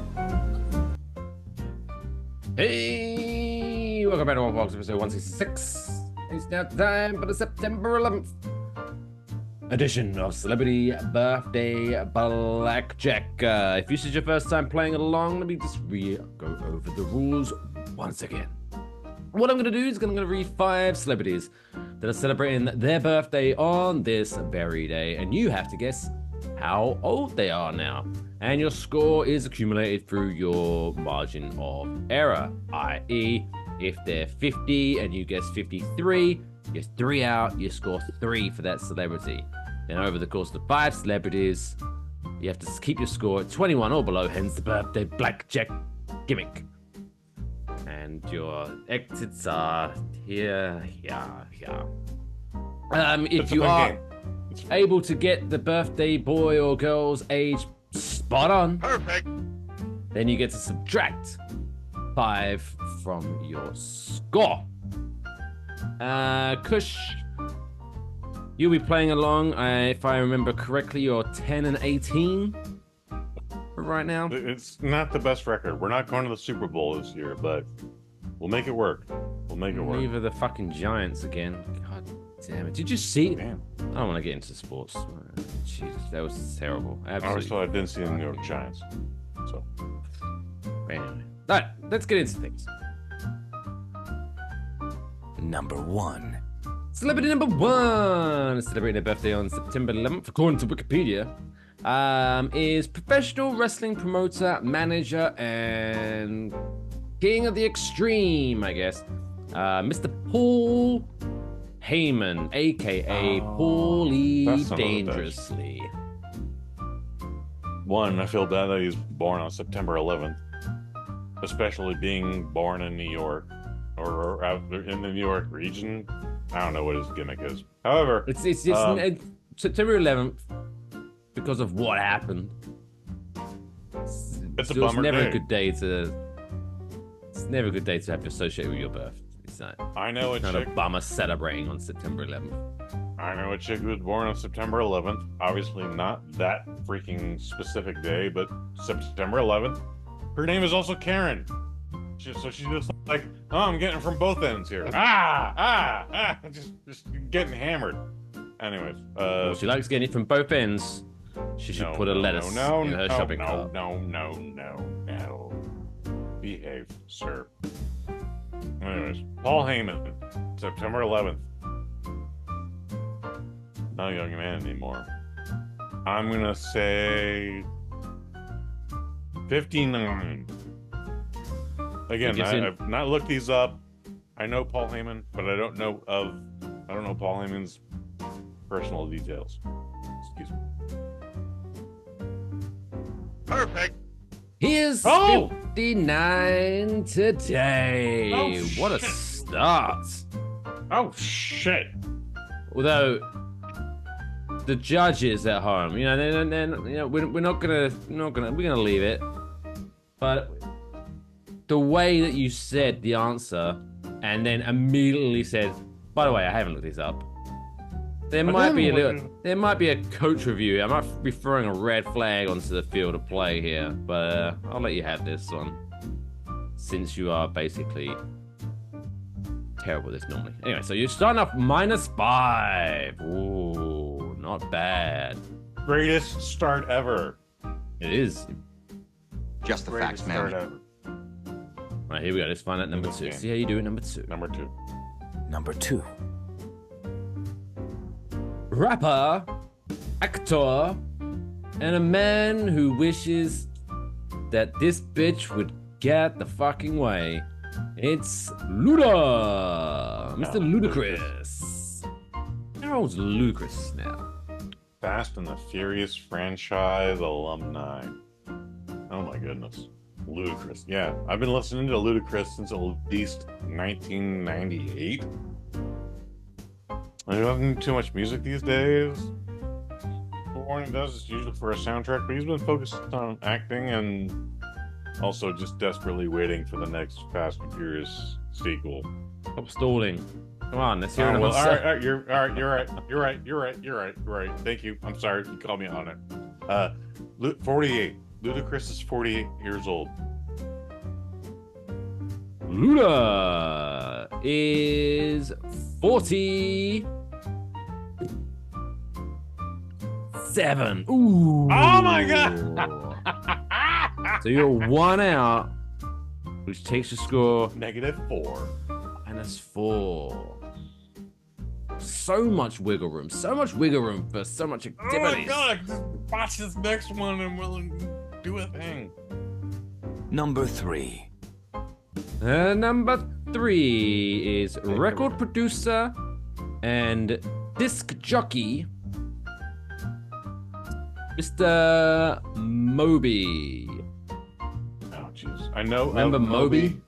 Hey, welcome back to Waffle Box episode 166. It's now time for the September 11th edition of Celebrity Birthday Blackjack. If this is your first time playing along, let me just go over the rules once again. What I'm going to do is I'm going to read 5 celebrities that are celebrating their birthday on this very day, and you have to guess how old they are now. And your score is accumulated through your margin of error, i.e., if they're 50 and you guess 53, you're 3 out, you score 3 for that celebrity. Then over the course of the 5 celebrities, you have to keep your score at 21 or below, hence the birthday blackjack gimmick. And your exits are here. If you are able to get the birthday boy or girl's age spot on, Perfect. then you get to subtract 5 from your score. Kush, you'll be playing along. If I remember correctly, you're 10 and 18 right now. It's not the best record. We're not going to the Super Bowl this year, but we'll make it work. We'll make it work. Neither the fucking Giants again. God damn it. Did you see? Damn. I don't want to get into sports. Jesus, that was terrible. I always Absolutely. thought I didn't see the New York Giants. So Anyway. All right, let's get into things. Number 1. Celebrity number 1, celebrating their birthday on September 11th, according to Wikipedia, is professional wrestling promoter, manager, and king of the extreme, I guess, Mr. Paul Heyman, aka Paulie that's son of a bitch. Dangerously. one, I feel bad that he was born on September 11th, especially being born in New York or out in the New York region. I don't know what his gimmick is. However, It's September 11th because of what happened. It's a So bummer never day. a good day to. It's never a good day to have to associate with your birth. It's not. I know a Not a chick. bummer celebrating on September 11th. I know a chick who was born on September 11th. Obviously not that freaking specific day, but September 11th. Her name is also Karen. So she's just like, oh, I'm getting from both ends here. Just getting hammered. Anyways, well, she likes getting it from both ends. She should put a lettuce in her shopping cart. No. Behave, sir. Anyways, Paul Heyman, September 11th. Not a young man anymore. I'm gonna say 59. Again, I've not looked these up. I know Paul Heyman, but I don't know Paul Heyman's personal details. Excuse me. Perfect. He is 59 today. Oh, what a start. Oh shit. Although the judges at home, you know, we're gonna leave it. But the way that you said the answer and then immediately said, by the way, I haven't looked these up. There might be a coach review. I might be throwing a red flag onto the field of play here, but I'll let you have this one, since you are basically terrible at this normally. Anyway, so you're starting off -5. Ooh, not bad. Greatest start ever. It is. Just the facts, man. All right, here we go. Let's find out number 2. See how you do at number 2. Number 2. Rapper, actor, and a man who wishes that this bitch would get the fucking way. It's Luda, Mr. Ludacris. How old's Ludacris now? Fast and the Furious franchise alumni. Oh my goodness. Ludacris. Yeah, I've been listening to Ludacris since at least 1998. I don't do too much music these days. But when he does, it's usually for a soundtrack, but he's been focused on acting and also just desperately waiting for the next Fast and Furious sequel. Stop stalling. Come on, let's hear it. Well, all right, you're right. Thank you. I'm sorry you called me on it. 48. Ludacris is 48 years old. Luda is 47. Ooh. Oh my god. So you're 1 out, which takes your score -4. -4. So much wiggle room. So much wiggle room for so much activities. Oh my god. Just watch this next one and we'll do a thing. Number 3. Number 3 is record producer and disc jockey, Mr. Moby. Oh, jeez. I know. Remember Moby?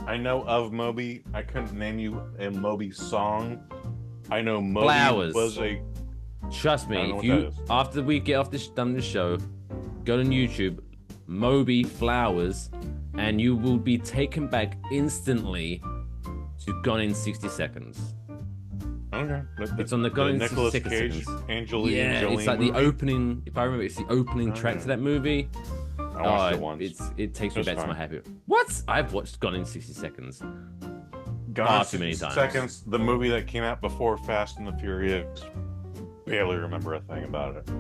I know of Moby. I couldn't name you a Moby song. I know Moby Flowers. was a. Trust me, if you after we get off this show, go to YouTube, Moby Flowers, and you will be taken back instantly to Gone in 60 Seconds. Okay. It's on the Gone in 60 Cage, Seconds. Angelina it's like movie? the opening. If I remember, it's the opening track to that movie. I watched it once. It takes me back to my happy. What? I've watched Gone in 60 Seconds. Gone in too many 60 times. Seconds, the movie that came out before Fast and the Furious. Barely remember a thing about it.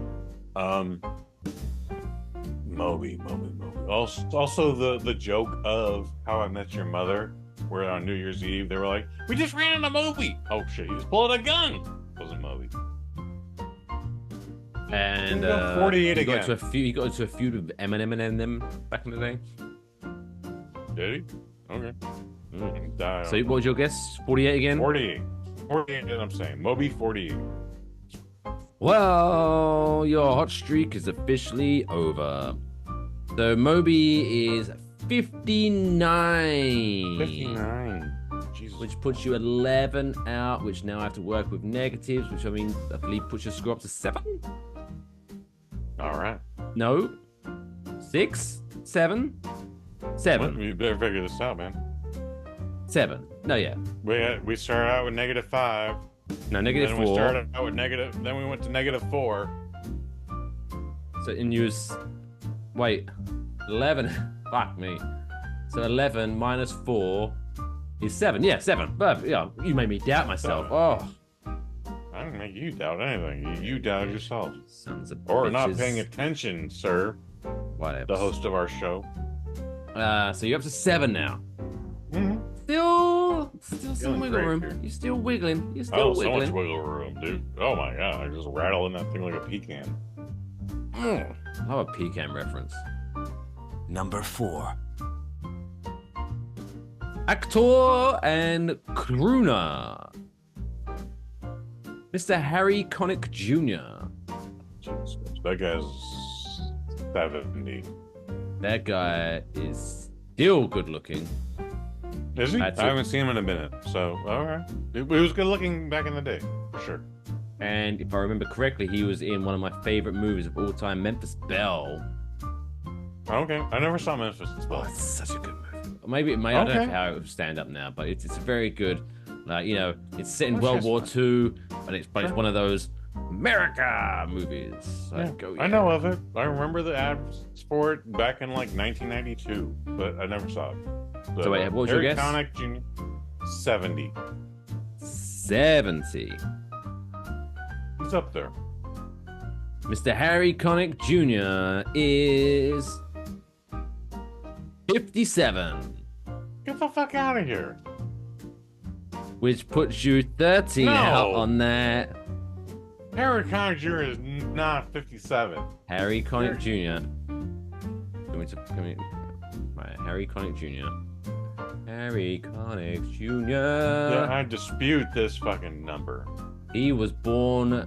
Moby. Also the joke of How I Met Your Mother, where on New Year's Eve they were like, "We just ran into Moby." Oh shit, he was pulling a gun. It wasn't Moby. And 48 he again. He got into a feud with Eminem and them back in the day. Did he? Okay. So what was your guess? 48 again? 48. 48 is what I'm saying. Moby 48. Well, your hot streak is officially over. So Moby is 59. 59. Jesus. Which puts you 11 out, which now I have to work with negatives, which I believe puts your score up to 7? All right. No. 6? 7? 7. You better figure this out, man. 7. No, yeah. We started out with -5. No, negative then 4. We started out with negative. Then we went to -4. So in use. Wait. 11. Fuck me. So 11 minus 4 is 7. Yeah, 7. But yeah, you made me doubt myself. 7. Oh. I didn't make you doubt anything. You doubted yourself. Sons of or bitches. not paying attention, sir. Whatever. The host of our show. So you're up to 7 now. Mm-hmm. Still some Feeling wiggle great room. here. You're still wiggling. You're still Oh, wiggling. so much wiggle room, dude. Oh my god, I just rattle in that thing like a pecan. I love a pecan reference. Number 4. Actor and crooner. Mr. Harry Connick Jr. Jesus, that guy's 70. That guy is still good looking. Is he? I haven't seen him in a minute, so alright. He was good looking back in the day, for sure. And if I remember correctly, he was in one of my favorite movies of all time, Memphis Belle. Okay, I never saw Memphis Belle. Oh, it's such a good movie. Maybe it may, I don't know how it would stand up now, but it's very good. You know, it's set in World War II, but it's one of those America movies. I know of it. I remember the ads for it back in like 1992, but I never saw it. So wait, what was your guess? Harry Connick Jr. 70. 70. He's up there. Mr. Harry Connick Jr. is 57. Get the fuck out of here. Which puts you 13 out on that. Harry Connick Jr. is not 57. Harry Connick Jr. Right, Harry Connick Jr. Harry Connick Jr. Yeah, I dispute this fucking number. He was born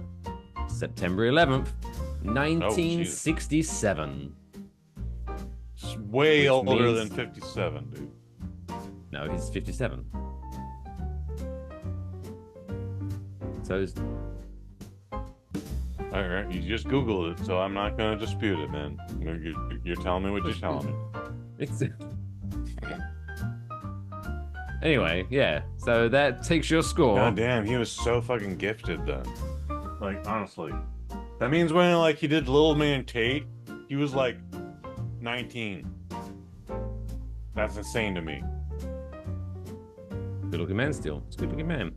September 11th, 1967. It's way older than 57, dude. No, he's 57. So he's... All right, you just Googled it, so I'm not going to dispute it, man. You're telling me what you're telling me. Anyway, yeah. So that takes your score. God damn, he was so fucking gifted then. Like, honestly. That means when, like, he did Little Man Tate, he was, like, 19. That's insane to me. Good looking man still. It's a good looking man.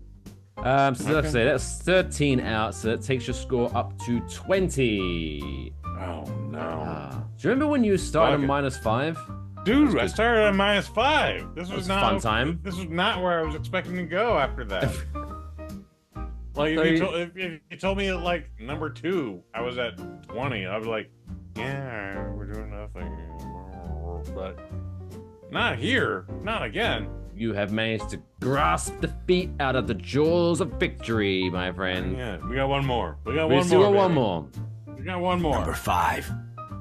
So like I say, that's 13 out, so that takes your score up to 20. Oh, no. Do you remember when you started on -5? Dude, I started at -5. This was not fun time. This was not where I was expecting to go after that. Like, So if you told me at, like, number 2, I was at 20, I was like, yeah, we're doing nothing. But not here. Not again. You have managed to grasp defeat out of the jaws of victory, my friend. Yeah, we got one more. We got one more. We got one more. Number 5.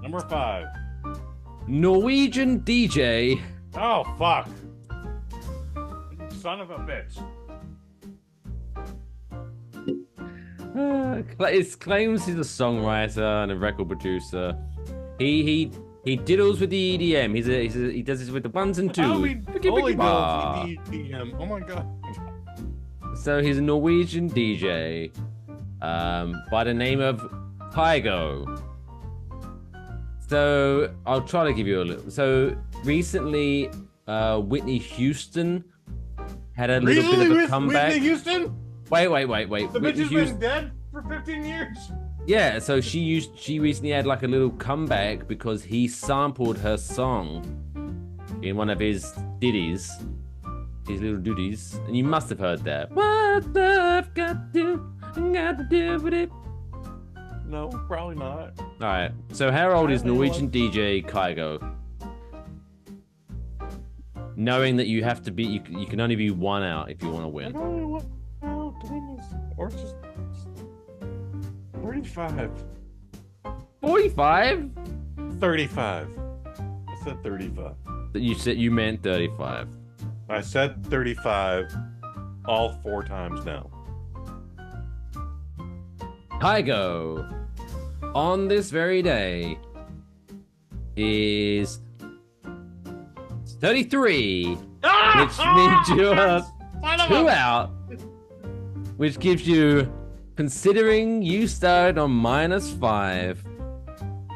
Number 5. Norwegian DJ. Oh, fuck. Son of a bitch. It claims he's a songwriter and a record producer. He diddles with the EDM. He does this with the ones and twos. Only EDM. Oh my god. So he's a Norwegian DJ by the name of Kygo. So I'll try to give you a little. So recently, Whitney Houston had a little bit of a comeback. Whitney Houston? Wait. The bitch has been dead for 15 years. Yeah, so she recently had like a little comeback because he sampled her song in one of his ditties, his little ditties, and you must have heard that. What love got to do with it? No, probably not. All right. So how old is Norwegian DJ Kygo? Knowing that you have to be, you can only be one out if you want to win. Or just 45. 45? 35. I said 35. You meant 35. I said 35 all 4 times now. Kygo, on this very day, is 33, which means you're 2 out. which gives you, considering you started on -5,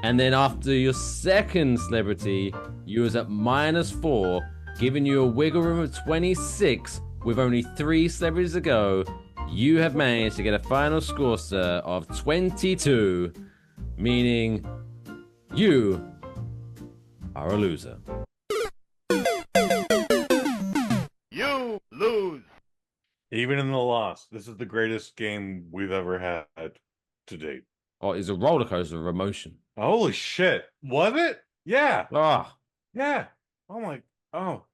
and then after your second celebrity, you was at -4, giving you a wiggle room of 26 with only 3 celebrities to go. You have managed to get a final score, sir, of 22, meaning you are a loser. You lose. Even in the loss, this is the greatest game we've ever had to date. Oh, it's a roller coaster of emotion. Holy shit. Was it? Yeah. Ah. Yeah. Oh my. Oh.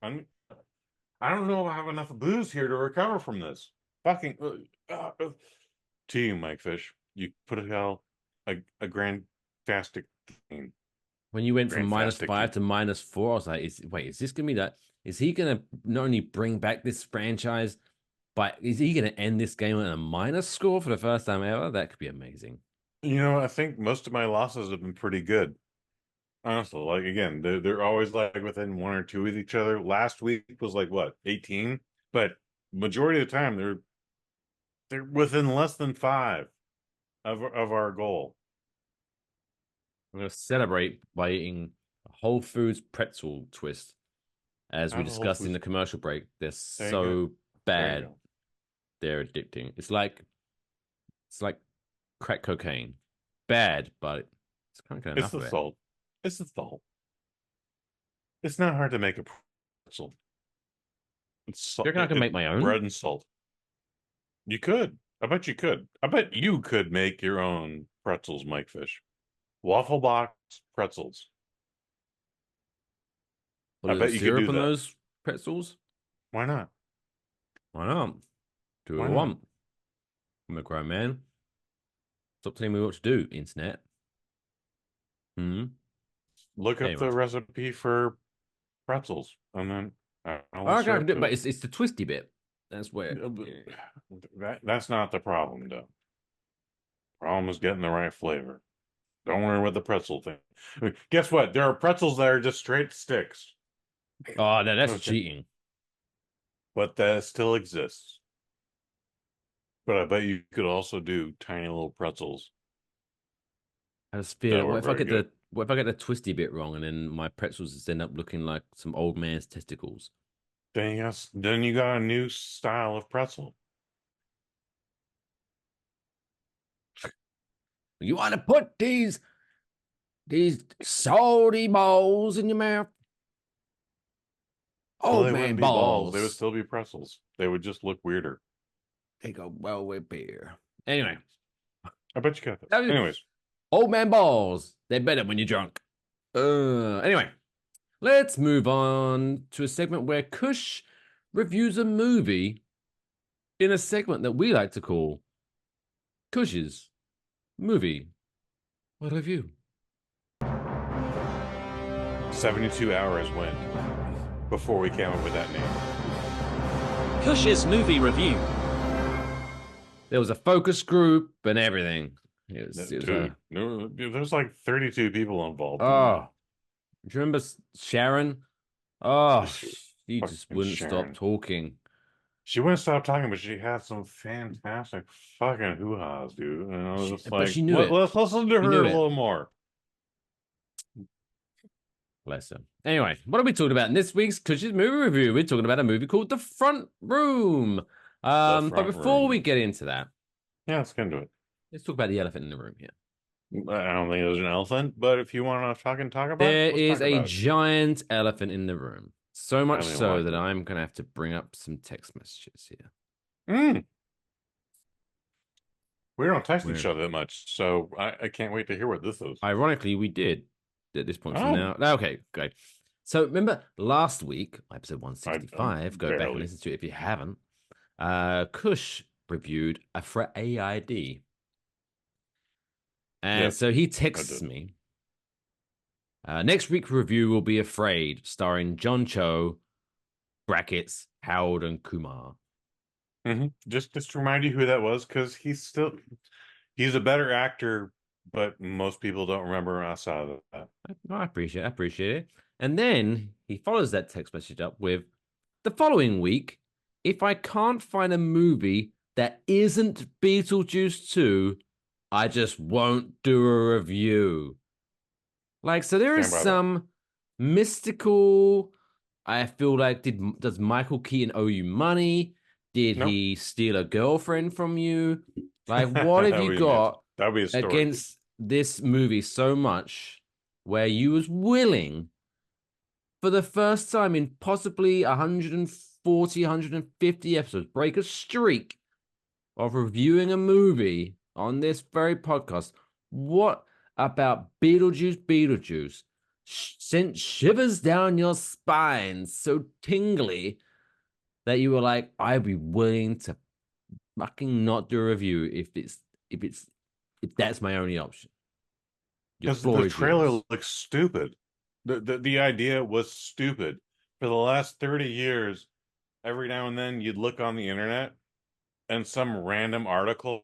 I don't know if I have enough booze here to recover from this. Fucking. To you, Mike Fish. You put out a grandtastic game. When you went from -5 to -4, I was like, is this going to be that? Is he going to not only bring back this franchise, but is he going to end this game on a minus score for the first time ever? That could be amazing. You know, I think most of my losses have been pretty good. Honestly, like, again, they're always like within 1 or 2 with each other. Last week was like, what, 18? But majority of the time, they're within less than 5 of our goal. I'm going to celebrate by eating a Whole Foods pretzel twist. As we discussed in the commercial break, they're so bad. They're addicting. It's like crack cocaine. Bad, but it's kind of enough It's the of it. salt. It's the salt. It's not hard to make a pretzel. It's salt. You reckon I can make my own? Bread and salt. You could. I bet you could. I bet you could make your own pretzels, Mike Fish. Waffle Box pretzels. I bet you could do that. Those pretzels? Why not? Why not? Do what I want. I'm a grown man. Stop telling me what to do, internet. Look up the recipe for pretzels, and then I can do it, but it's the twisty bit. That's where. That's not the problem, though. Problem is getting the right flavor. Don't worry about the pretzel thing. I mean, guess what? There are pretzels that are just straight sticks. Oh, no, that's cheating. But that still exists. But I bet you could also do tiny little pretzels. I just feel, what if I get the twisty bit wrong, and then my pretzels just end up looking like some old man's testicles? Then you got a new style of pretzel. You want to put these salty balls in your mouth? Oh, they wouldn't be balls. They would still be pretzels. They would just look weirder. They go well with beer. Anyway. I bet you got that. Anyways. Old man balls. They're better when you're drunk. Anyway. Let's move on to a segment where Kush reviews a movie in a segment that we like to call Kush's Movie Review. 72 hours went before we came up with that name. Kush's Movie Review. There was a focus group and everything. There's like 32 people involved. Oh, do you remember Sharon? Oh, she just wouldn't stop talking. She wouldn't stop talking, but she had some fantastic fucking hoo-has, dude. And I was just like, she knew it. Let's listen to her a little more. Bless her. Anyway, what are we talking about in this week's Kush's Movie Review? We're talking about a movie called The Front Room. But before we get into that, let's get into it. Let's talk about the elephant in the room here. I don't think there's an elephant, but if you want to talk about there is a giant elephant in the room. So much so that I'm going to have to bring up some text messages here. We don't text each other that much, so I can't wait to hear what this is. Ironically, we did at this point. So now, okay, great. So remember last week, episode 165, go back and listen to it if you haven't. Kush reviewed a for AID. And so he texts me. Next week's review will be Afraid, starring John Cho, brackets, Howard and Kumar. Just to remind you who that was, because he's a better actor, but most people don't remember outside of that. I appreciate it. And then he follows that text message up with the following week, if I can't find a movie that isn't Beetlejuice 2, I just won't do a review. Like, so there is Stand by that. some mystical. I feel like, does Michael Keaton owe you money? Did Nope. he steal a girlfriend from you? Like, what have you got That'd be a story. against this movie so much where you was willing for the first time in possibly 140, 150 episodes, break a streak of reviewing a movie on this very podcast? What about Beetlejuice sent shivers down your spine, so tingly that you were like, I'd be willing to fucking not do a review if that's my only option. Because the trailer looks stupid. The idea was stupid. For the last 30 years, every now and then you'd look on the internet and some random article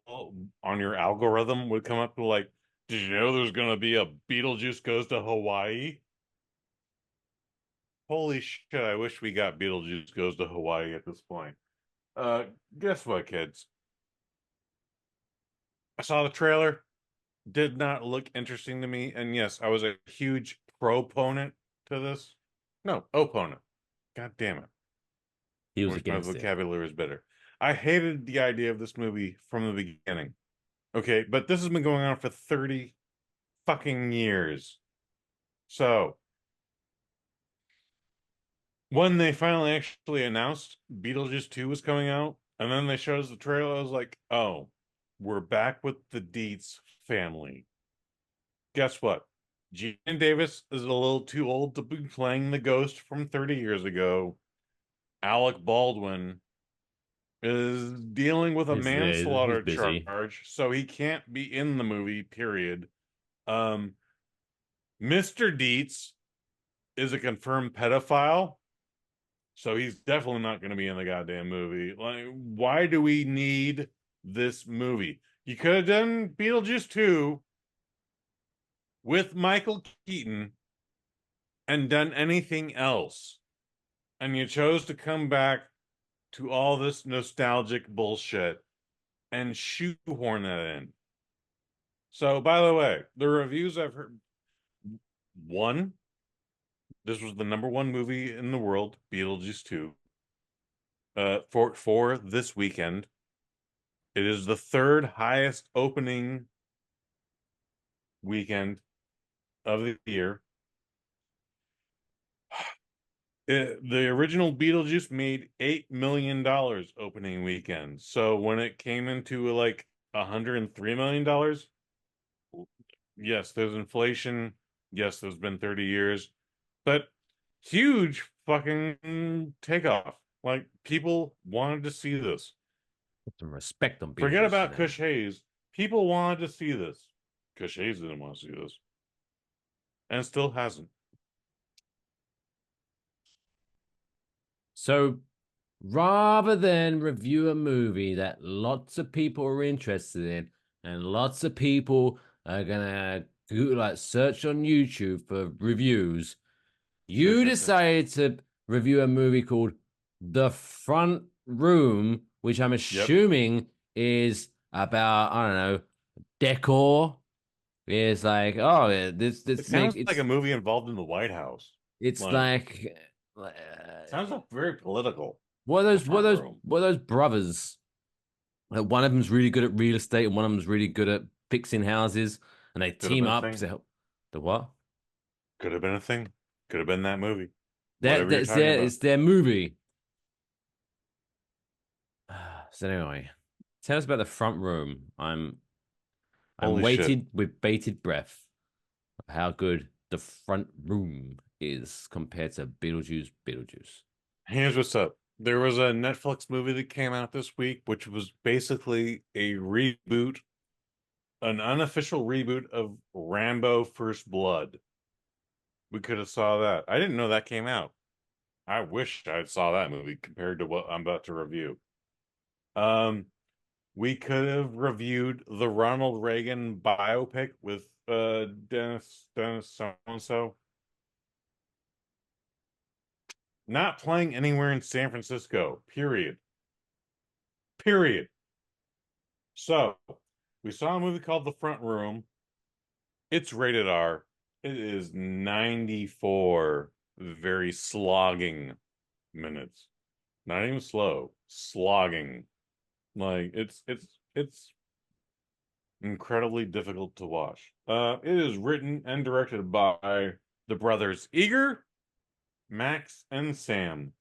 on your algorithm would come up to like, did you know there's going to be a Beetlejuice Goes to Hawaii? Holy shit, I wish we got Beetlejuice Goes to Hawaii at this point. Guess what, kids? I saw the trailer. Did not look interesting to me. And yes, I was a huge proponent to this. No, opponent. God damn it. He was against my vocabulary is better. I hated the idea of this movie from the beginning. Okay, but this has been going on for 30 fucking years. So, when they finally actually announced Beetlejuice 2 was coming out, and then they showed us the trailer, I was like, oh, we're back with the Dietz family. Guess what? Gene Davis is a little too old to be playing the ghost from 30 years ago. Alec Baldwin is dealing with a manslaughter charge, so he can't be in the movie, period. Mr. Dietz is a confirmed pedophile, so he's definitely not going to be in the goddamn movie. Like, why do we need this movie? You could have done Beetlejuice 2 with Michael Keaton and done anything else. And you chose to come back to all this nostalgic bullshit and shoehorn that in. So, by the way, the reviews I've heard, one, this was the #1 movie in the world, Beetlejuice 2, for this weekend. It is the third highest opening weekend of the year. The original Beetlejuice made $8 million opening weekend. So when it came into like $103 million, yes, there's inflation. Yes, there's been 30 years, but huge fucking takeoff. Like, people wanted to see this. Put some respect on Beetlejuice. Forget about Kush Hayes. People wanted to see this. Kush Hayes didn't want to see this. And still hasn't. So rather than review a movie that lots of people are interested in and lots of people are gonna search on YouTube for reviews, you decided to review a movie called The Front Room, which I'm assuming is about, I don't know, decor. It's like, oh, this it sounds like a movie involved in the White House. It's like sounds like very political. What are those brothers? One of them's really good at real estate, and one of them's really good at fixing houses, and they team up to help. The what? Could have been a thing. Could have been that movie. It's their movie. So anyway, tell us about The Front Room. I'm waited with bated breath of how good The Front Room is compared to Beetlejuice. Here's what's up. There was a Netflix movie that came out this week, which was basically a reboot, an unofficial reboot of Rambo First Blood. We could have saw that. I didn't know that came out. I wish I saw that movie compared to what I'm about to review. We could have reviewed the Ronald Reagan biopic with Dennis so-and-so. Not playing anywhere in San Francisco, period. Period. So, we saw a movie called The Front Room. It's rated R. It is 94 very slogging minutes. Not even slow, slogging. Like it's incredibly difficult to watch. It is written and directed by the brothers Eager, Max, and Sam.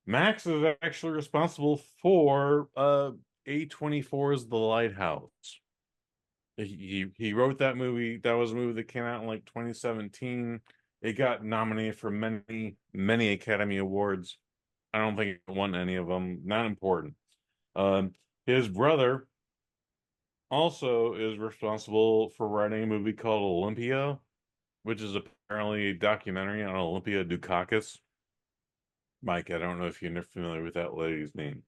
Max is actually responsible for A24's The Lighthouse. He wrote that movie. That was a movie that came out in like 2017. It got nominated for many Academy Awards. I don't think it won any of them. Not important. His brother also is responsible for writing a movie called Olympia, which is apparently a documentary on Olympia Dukakis. Mike, I don't know if you're familiar with that lady's name.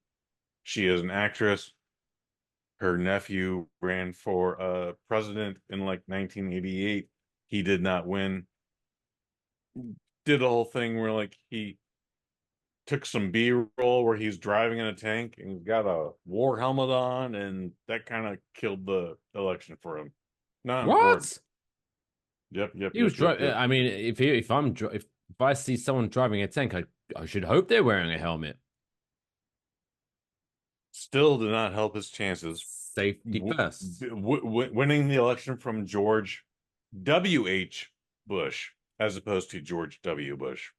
She is an actress. Her nephew ran for president in like 1988. He did not win. Did a whole thing where like he took some B-roll where he's driving in a tank and got a war helmet on, and that kind of killed the election for him. Not important. Yep. He was driving. I mean, if I see someone driving a tank, I should hope they're wearing a helmet. Still did not help his chances. Safety first. Winning the election from George W.H. Bush as opposed to George W. Bush.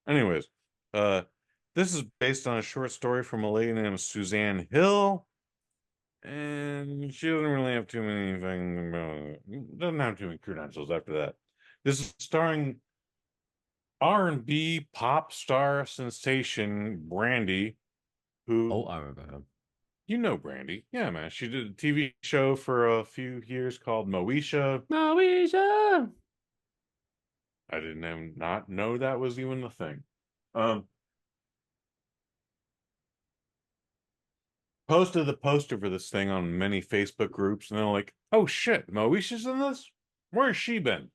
Anyways, this is based on a short story from a lady named Suzanne Hill, and she doesn't really have too many things. Doesn't have too many credentials after that. This is starring R&B pop star sensation Brandy, who I remember her. You know Brandy. Yeah, man. She did a TV show for a few years called Moesha. Moesha! I didn't not know that was even a thing. Posted the poster for this thing on many Facebook groups, and they're like, oh shit, Moesha's in this? Where's she been?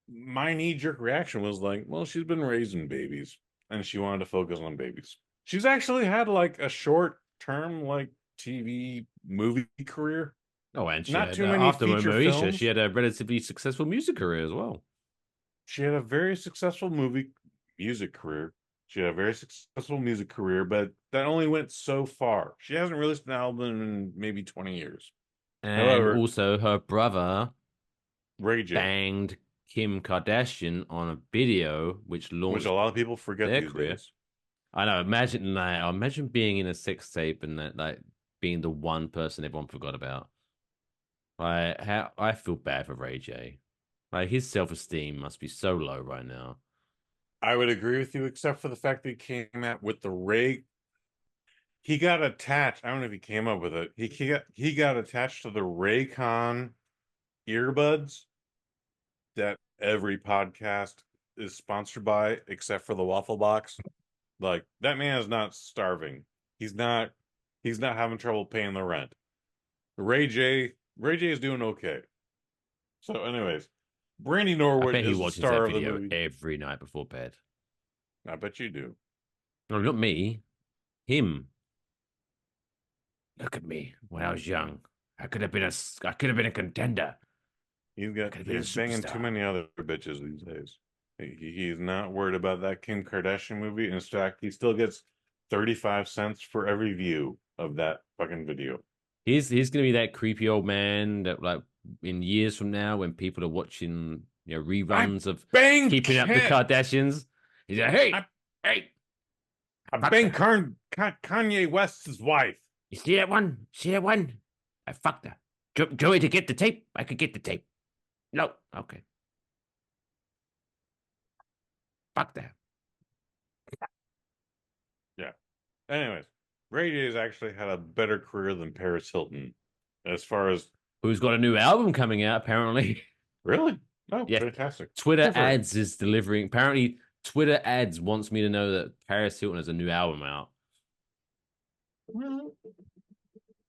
My knee-jerk reaction was like, well, she's been raising babies, and she wanted to focus on babies. She's actually had like a short-term like TV movie career. Oh, and not too many feature films. She had a relatively successful music career as well. She had a very successful music career. She had a very successful music career, but that only went so far. She hasn't released an album in maybe 20 years. And however, also her brother Ray J banged Kim Kardashian on a video, which launched a lot of people forget their these career. days. I know. Imagine being in a sex tape and that, like, being the one person everyone forgot about. I feel bad for Ray J. Like, his self-esteem must be so low right now. I would agree with you, except for the fact that he came out with the Ray. He got attached. I don't know if he came up with it. He got attached to the Raycon earbuds that every podcast is sponsored by, except for the Waffle Box. Like, that man is not starving. He's not having trouble paying the rent. Ray J is doing okay. So, anyways, Brandy Norwood is the star of the movie every night before bed. I bet you do. No, not me. Him. Look at me when I was young. I could have been a contender. He's banging too many other bitches these days. He's not worried about that Kim Kardashian movie. In fact, he still gets 35 cents for every view of that fucking video. He's gonna be that creepy old man that, like, in years from now, when people are watching, reruns of Keeping Up the Kardashians, he's like, hey, I banged Kanye West's wife. You see that one? I fucked her. Do you want me to get the tape? I could get the tape. No, okay. Fuck that. Yeah. Anyways, Ray J's actually had a better career than Paris Hilton, as far as who's got a new album coming out, apparently. Really? Oh, yeah. Fantastic. Twitter Ads is delivering. Apparently, Twitter Ads wants me to know that Paris Hilton has a new album out. Well,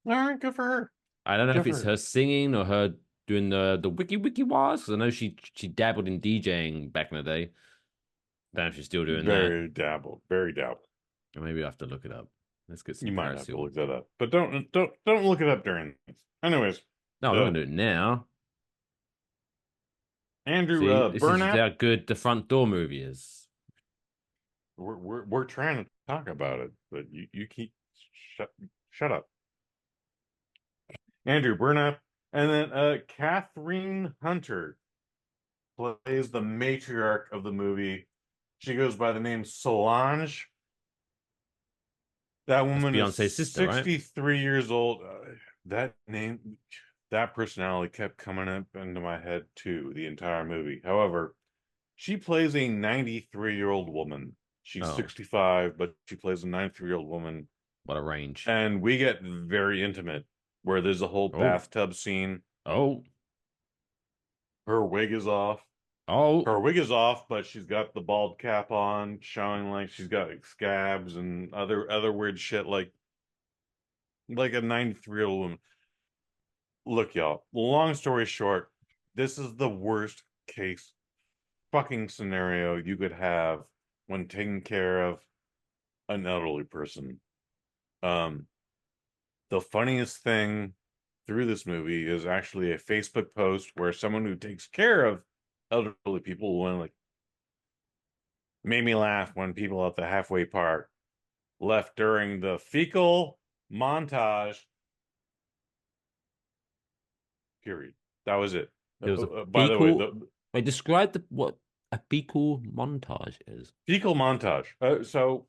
all right, good for her. I don't know if it's her singing or her doing the wiki wars, because I know she dabbled in DJing back in the day. Don't know if she's still doing Very dabbled. Or maybe I have to look it up. Let's get some You might have to Parasil. look that up, but don't look it up during this. Anyways, No, I'm not gonna do it now. Andrew See, this is Burnap. how good the front door movie is. We're trying to talk about it, but you keep shut up. Andrew Burnap, and then Catherine Hunter plays the matriarch of the movie. She goes by the name Solange. That woman is Beyonce's sister, right? 63 years old. That name, that personality kept coming up into my head too, the entire movie. However, she plays a 93-year-old woman. She's 65, but she plays a 93-year-old woman. What a range. And we get very intimate, where there's a whole bathtub scene. Oh. Her wig is off. Oh. Her wig is off, but she's got the bald cap on, showing like she's got like scabs and other weird shit, like a 93-year-old woman. Look, y'all, long story short, this is the worst case fucking scenario you could have when taking care of an elderly person. The funniest thing through this movie is actually a Facebook post where someone who takes care of elderly people went like, made me laugh when people at the halfway park left during the fecal montage. Period. That was it. By the way, I described what a fecal montage is. Fecal montage. So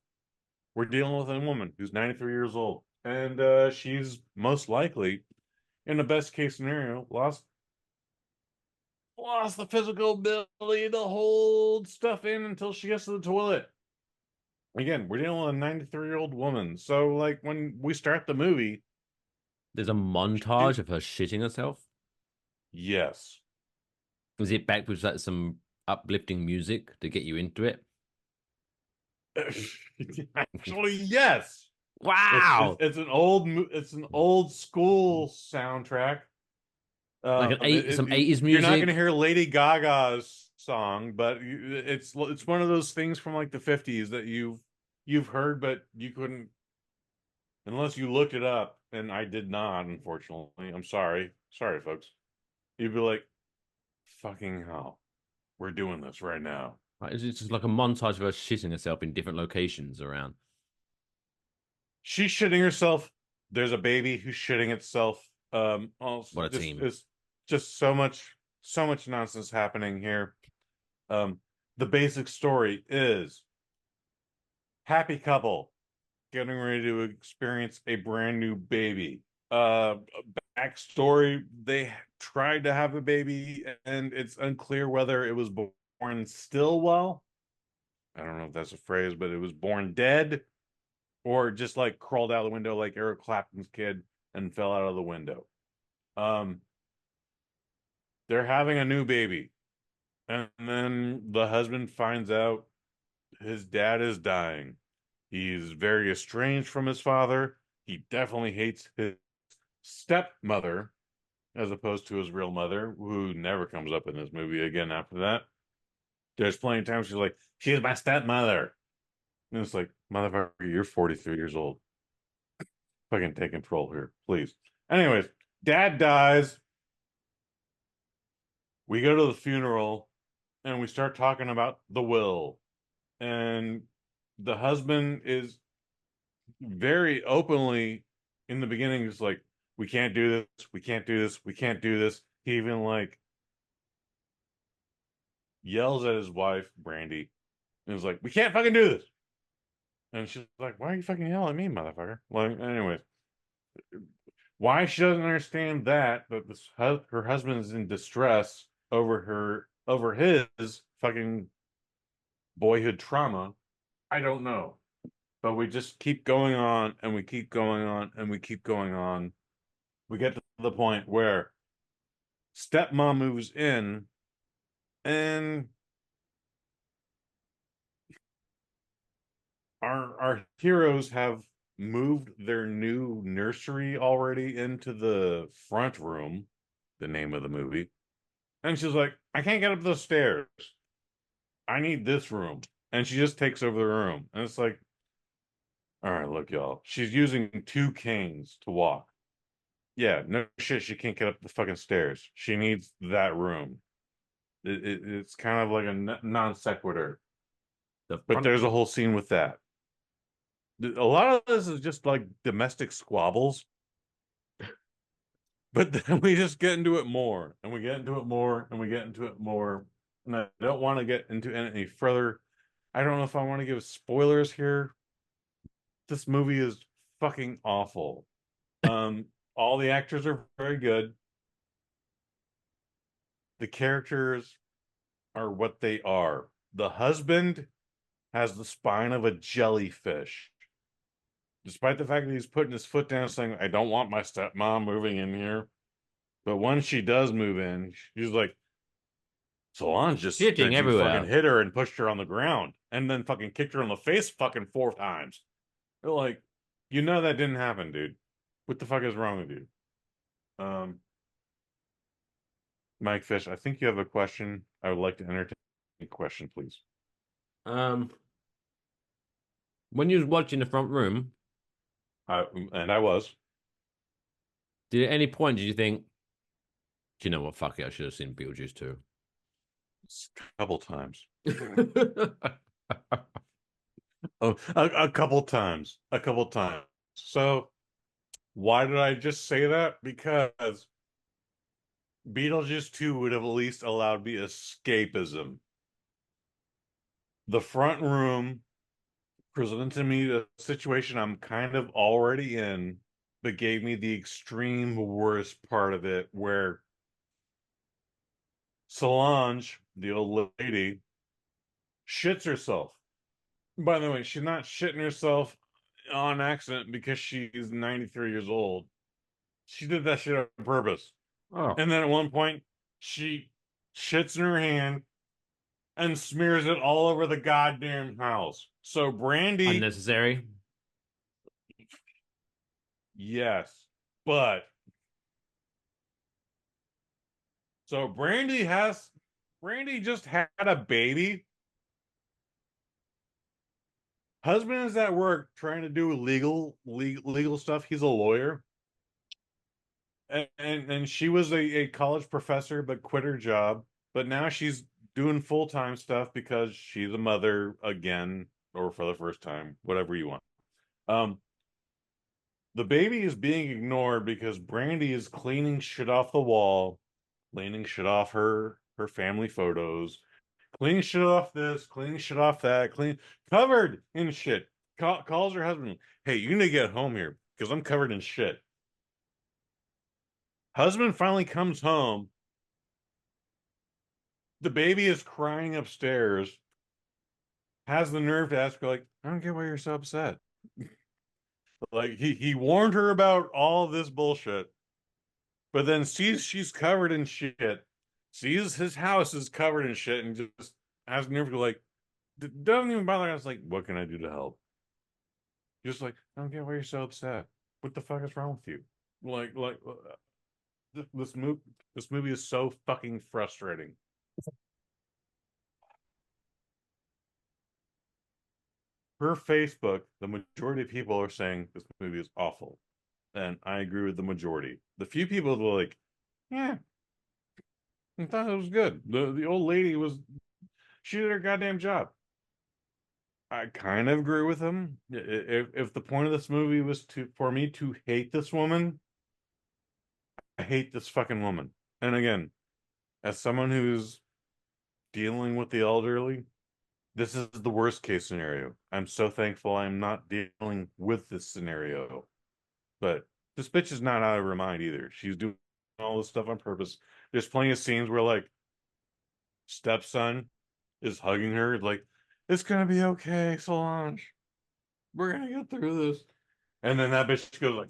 we're dealing with a woman who's 93 years old, and she's most likely, in the best case scenario, lost the physical ability to hold stuff in until she gets to the toilet. Again, we're dealing with a 93-year-old woman. So, like, when we start the movie, there's a montage of her shitting herself. Yes. Was it backed with like some uplifting music to get you into it? Actually, yes. Wow. It's an old school soundtrack. Like some 80s music. You're not going to hear Lady Gaga's song, but it's one of those things from like the 50s that you've heard, but you couldn't, unless you looked it up, and I did not, unfortunately. I'm sorry. Sorry, folks. You'd be like, fucking hell, we're doing this right now. It's just like a montage of her shitting herself in different locations around. She's shitting herself. There's a baby who's shitting itself. Also, what a team. It's just so much nonsense happening here. The basic story is happy couple getting ready to experience a brand new baby. Backstory, they tried to have a baby, and it's unclear whether it was born Stillwell. I don't know if that's a phrase, but it was born dead, or just like crawled out the window like Eric Clapton's kid and fell out of the window. They're having a new baby, and then the husband finds out his dad is dying. He's very estranged from his father. He definitely hates his stepmother as opposed to his real mother, who never comes up in this movie again after that. There's plenty of times she's like, she's my stepmother. And it's like, motherfucker, you're 43 years old. Fucking take control here, please. Anyways, dad dies. We go to the funeral and we start talking about the will. And the husband is very openly in the beginning, just like, we can't do this, we can't do this, we can't do this. He even like yells at his wife, Brandy, and is like, we can't fucking do this. And she's like, why are you fucking yelling at me, motherfucker? Like, anyways, why she doesn't understand that her husband is in distress over his fucking boyhood trauma, I don't know. But we just keep going on, and we keep going on, and we keep going on. We get to the point where stepmom moves in, and our heroes have moved their new nursery already into the front room, the name of the movie. And she's like, I can't get up the stairs. I need this room. And she just takes over the room. And it's like, All right, look, y'all. She's using 2 canes to walk. Yeah, no shit. She can't get up the fucking stairs. She needs that room. It's kind of like a non sequitur. But there's a whole scene with that. A lot of this is just like domestic squabbles. But then we just get into it more, and we get into it more, and we get into it more. And I don't want to get into any further. I don't know if I want to give spoilers here. This movie is fucking awful. All the actors are very good. The characters are what they are. The husband has the spine of a jellyfish. Despite the fact that he's putting his foot down saying, I don't want my stepmom moving in here. But when she does move in, she's like, Solange just said Shitting you everywhere. fucking hit her and pushed her on the ground and then fucking kicked her in the face fucking 4 times. They're like, you know that didn't happen, dude. What the fuck is wrong with you? Mike Fish, I think you have a question. I would like to entertain a question, please. When you was watching the front room, and I was. At any point did you think, do you know what? Fuck it, I should have seen Beetlejuice too. A couple times. Oh, a couple times. A couple times. So why did I just say that? Because Beetlejuice 2 would have at least allowed me escapism. The front room presented me a situation I'm kind of already in, but gave me the extreme worst part of it, where Solange, the old lady, shits herself. By the way, she's not shitting herself on accident because she's 93 years old. She did that shit on purpose. Oh. And then at one point, she shits in her hand and smears it all over the goddamn house. So Brandy... Unnecessary? Yes. But... So Brandy just had a baby. Husband is at work trying to do legal stuff. He's a lawyer. And she was a college professor, but quit her job. But now she's doing full-time stuff because she's a mother again, or for the first time, whatever you want. The baby is being ignored because Brandy is cleaning shit off the wall, cleaning shit off her family photos, cleaning shit off this, cleaning shit off that, covered in shit. Calls her husband, hey, you need to get home here because I'm covered in shit. Husband finally comes home. The baby is crying upstairs. Has the nerve to ask her, like, I don't get why you're so upset. Like, he warned her about all this bullshit, but then sees she's covered in shit, sees his house is covered in shit, and just has nerve to, like, doesn't even bother. I was like, what can I do to help? Just like, I don't get why you're so upset. What the fuck is wrong with you? Like this movie is so fucking frustrating. Per Facebook, the majority of people are saying this movie is awful. And I agree with the majority. The few people that were like, yeah, I thought it was good. The old lady she did her goddamn job. I kind of agree with them. If the point of this movie was for me to hate this woman, I hate this fucking woman. And again, as someone who's dealing with the elderly, this is the worst case scenario. I'm so thankful I'm not dealing with this scenario. But this bitch is not out of her mind either. She's doing all this stuff on purpose. There's plenty of scenes where, like, stepson is hugging her, like, it's gonna be okay, Solange. We're gonna get through this. And then that bitch goes like,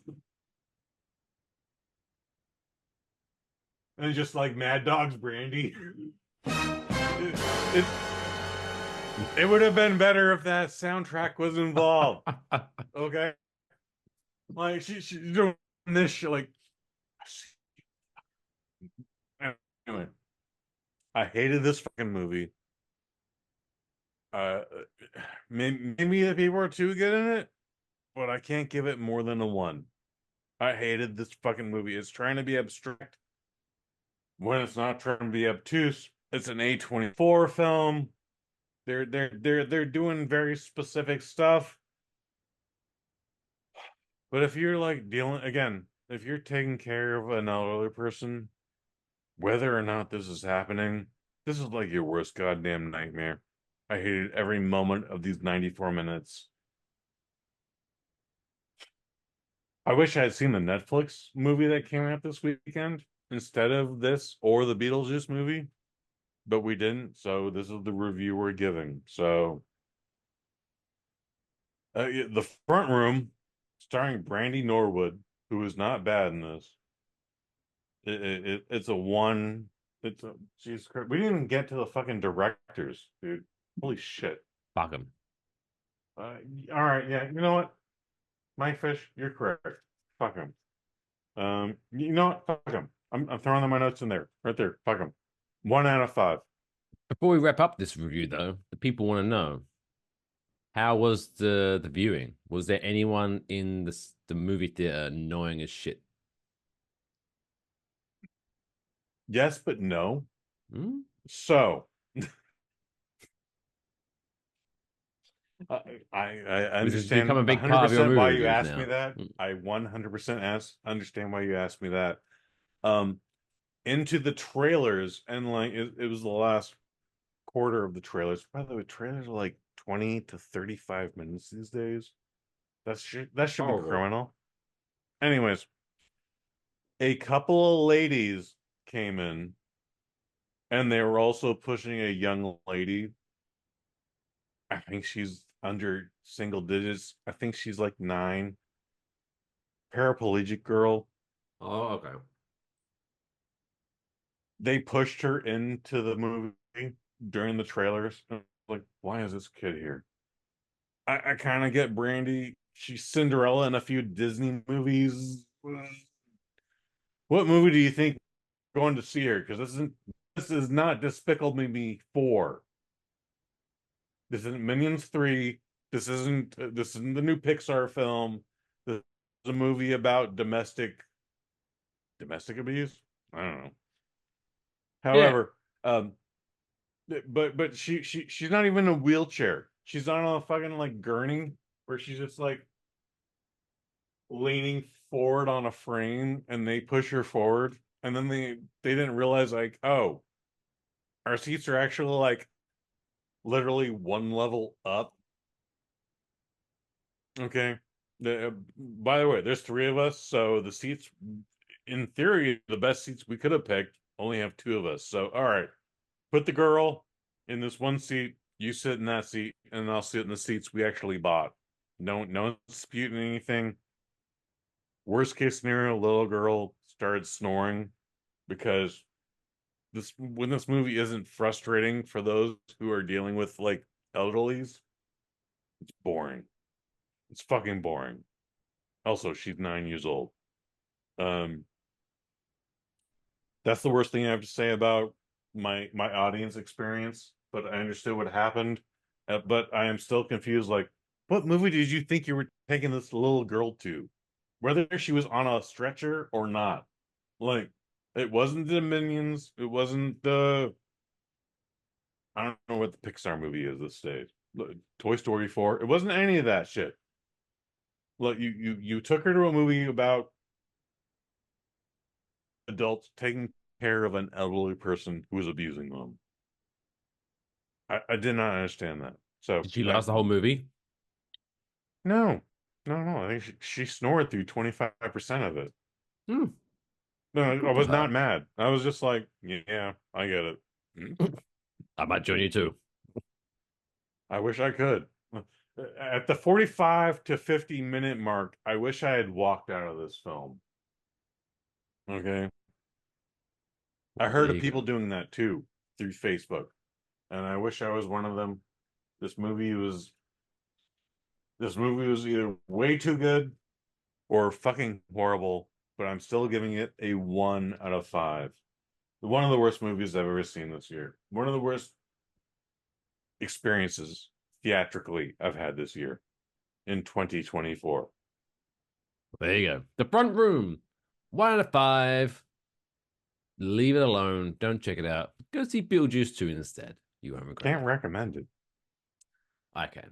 and just like Mad Dog's Brandy. It would have been better if that soundtrack was involved. Okay? Like, she's doing this shit, like, anyway. I hated this fucking movie. Maybe the people are too good in it. but I can't give it more than a 1. I hated this fucking movie. It's trying to be abstract when it's not trying to be obtuse. It's an A24 film. They're doing very specific stuff. But if you're like dealing again, if you're taking care of an elderly person, whether or not this is happening, this is like your worst goddamn nightmare. I hated every moment of these 94 minutes. I wish I had seen the Netflix movie that came out this weekend instead of this or the Beetlejuice movie, but we didn't, so this is the review we're giving. So, The Front Room, starring Brandy Norwood, who is not bad in this. It's a 1. It's a Jesus Christ. We didn't even get to the fucking directors, dude. Holy shit. Fuck him. All right, yeah. You know what? Mike Fish, you're correct. Fuck him. You know what? Fuck him. I'm throwing my notes in there, right there. Fuck him. 1 out of 5. Before we wrap up this review, though, the people want to know, how was the viewing? Was there anyone in the movie theater annoying as shit? Yes, but no. Hmm? So, I This has understand become a big part of your 100% movie why you reviews asked now. me that. I 100% understand why you asked me that. Into the trailers, and like it was the last quarter of the trailers. By the way, trailers are like 20 to 35 minutes these days. That should be criminal. Anyways, a couple of ladies came in, and they were also pushing a young lady. I think she's under single digits. I think she's like 9. Paraplegic girl. Oh, okay. They pushed her into the movie during the trailers. Like, why is this kid here? I kind of get Brandy. She's Cinderella in a few Disney movies. What movie do you think going to see her? Because this is not Despicable Me 4. This isn't Minions 3. This isn't the new Pixar film. This is a movie about domestic abuse. I don't know. However, but she's not even in a wheelchair. She's on a fucking like gurney where she's just like leaning forward on a frame, and they push her forward, and then they didn't realize like, oh, our seats are actually like literally 1 level up. Okay. By the way, there's 3 of us, so the seats, in theory, the best seats we could have picked only have 2 of us. So, all right, put the girl in this one seat, you sit in that seat, and I'll sit in the seats we actually bought. No disputing anything. Worst case scenario, little girl started snoring because when this movie isn't frustrating for those who are dealing with like elderlies, it's boring. It's fucking boring. Also, she's 9 years old. That's the worst thing I have to say about my audience experience, but I understood what happened. But I am still confused. Like, what movie did you think you were taking this little girl to? Whether she was on a stretcher or not. Like, it wasn't the Minions. It wasn't the... I don't know what the Pixar movie is this stage. Toy Story 4. It wasn't any of that shit. Look, you took her to a movie about adults taking care of an elderly person who was abusing them. I did not understand that. So did she last the whole movie? No. I think she snored through 25% of it. No, I was not mad. I was just like, yeah, I get it. I might join you too. I wish I could. At the 45 to 50 minute mark, I wish I had walked out of this film. Okay. I heard of people doing that too through Facebook, and I wish I was one of them. This movie was either way too good or fucking horrible, but I'm still giving it a 1 out of 5. One of the worst movies I've ever seen this year. One of the worst experiences theatrically I've had this year. in 2024. There you go. The Front Room. 1 out of 5. Leave it alone. Don't check it out. Go see Beetlejuice 2 instead. You won't regret Can't recommend it. I can.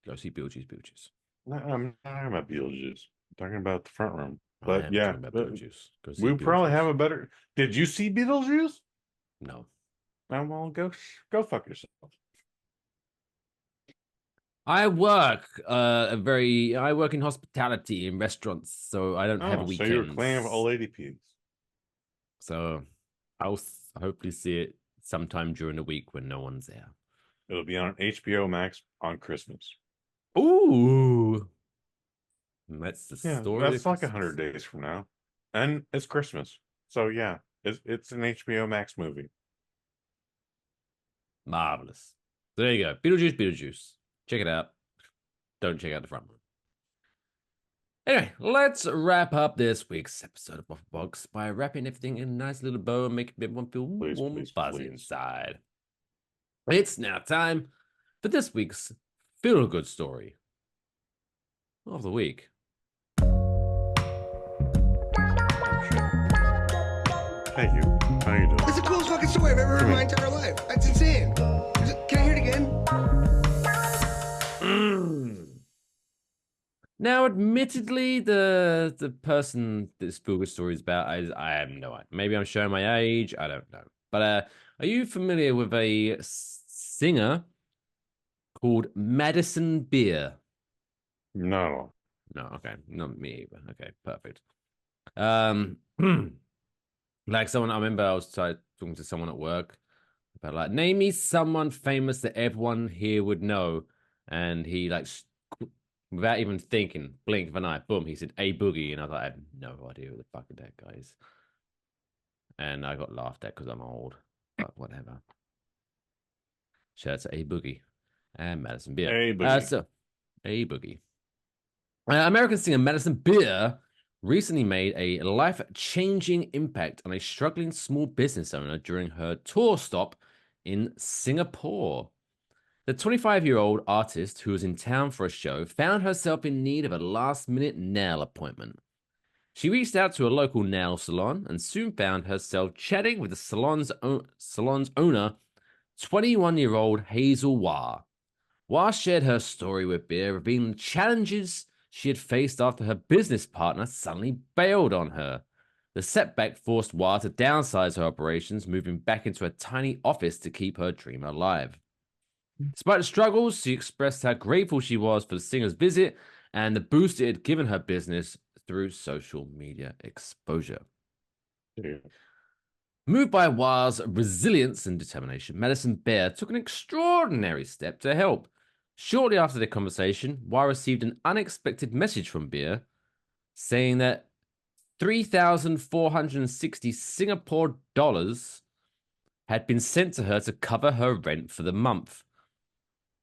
Go see Beetlejuice. No, I'm not talking about Beetlejuice. I'm talking about the Front Room. I But am yeah, talking about Beetlejuice. Go see we probably Beetlejuice. have a better. Did you see Beetlejuice? No. Oh, well, go fuck yourself. I work I work in hospitality in restaurants, so I don't have Oh, so weekends. you're a clan of old lady peas. So I'll hopefully see it sometime during the week when no one's there. It'll be on HBO Max on Christmas. Ooh. That's the Yeah, story. that's like 100 days from now, and it's Christmas. So yeah, it's an HBO Max movie. Marvelous. There you go. Beetlejuice. Check it out. Don't check out the Front Room. Anyway, let's wrap up this week's episode of Waffle Box by wrapping everything in a nice little bow and making everyone feel warm and fuzzy inside. It's now time for this week's feel-good story of the week. Hey, you. How you doing? It's the coolest fucking story I've ever heard in my entire life. That's insane. Can I hear it again? Now, admittedly, the person this feel-good story is about, I have no idea. Maybe I'm showing my age. I don't know. But are you familiar with a singer called Madison Beer? No. No, okay. Not me either. Okay, perfect. Like someone, I remember I was talking to someone at work about like, name me someone famous that everyone here would know. And he like, without even thinking, blink of an eye, boom, he said, A Boogie. And I was like, I have no idea who the fuck that guy is. And I got laughed at because I'm old, but whatever. Shout out to A Boogie and Madison Beer. A Boogie. A Boogie. American singer Madison Beer recently made a life-changing impact on a struggling small business owner during her tour stop in Singapore. The 25-year-old artist who was in town for a show found herself in need of a last-minute nail appointment. She reached out to a local nail salon and soon found herself chatting with the salon's owner, 21-year-old Hazel Wah. Wah shared her story with Beer, revealing the challenges she had faced after her business partner suddenly bailed on her. The setback forced Wah to downsize her operations, moving back into a tiny office to keep her dream alive. Despite the struggles, she expressed how grateful she was for the singer's visit and the boost it had given her business through social media exposure. Yeah. Moved by Wah's resilience and determination, Madison Beer took an extraordinary step to help. Shortly after their conversation, Wah received an unexpected message from Beer saying that 3,460 Singapore dollars had been sent to her to cover her rent for the month.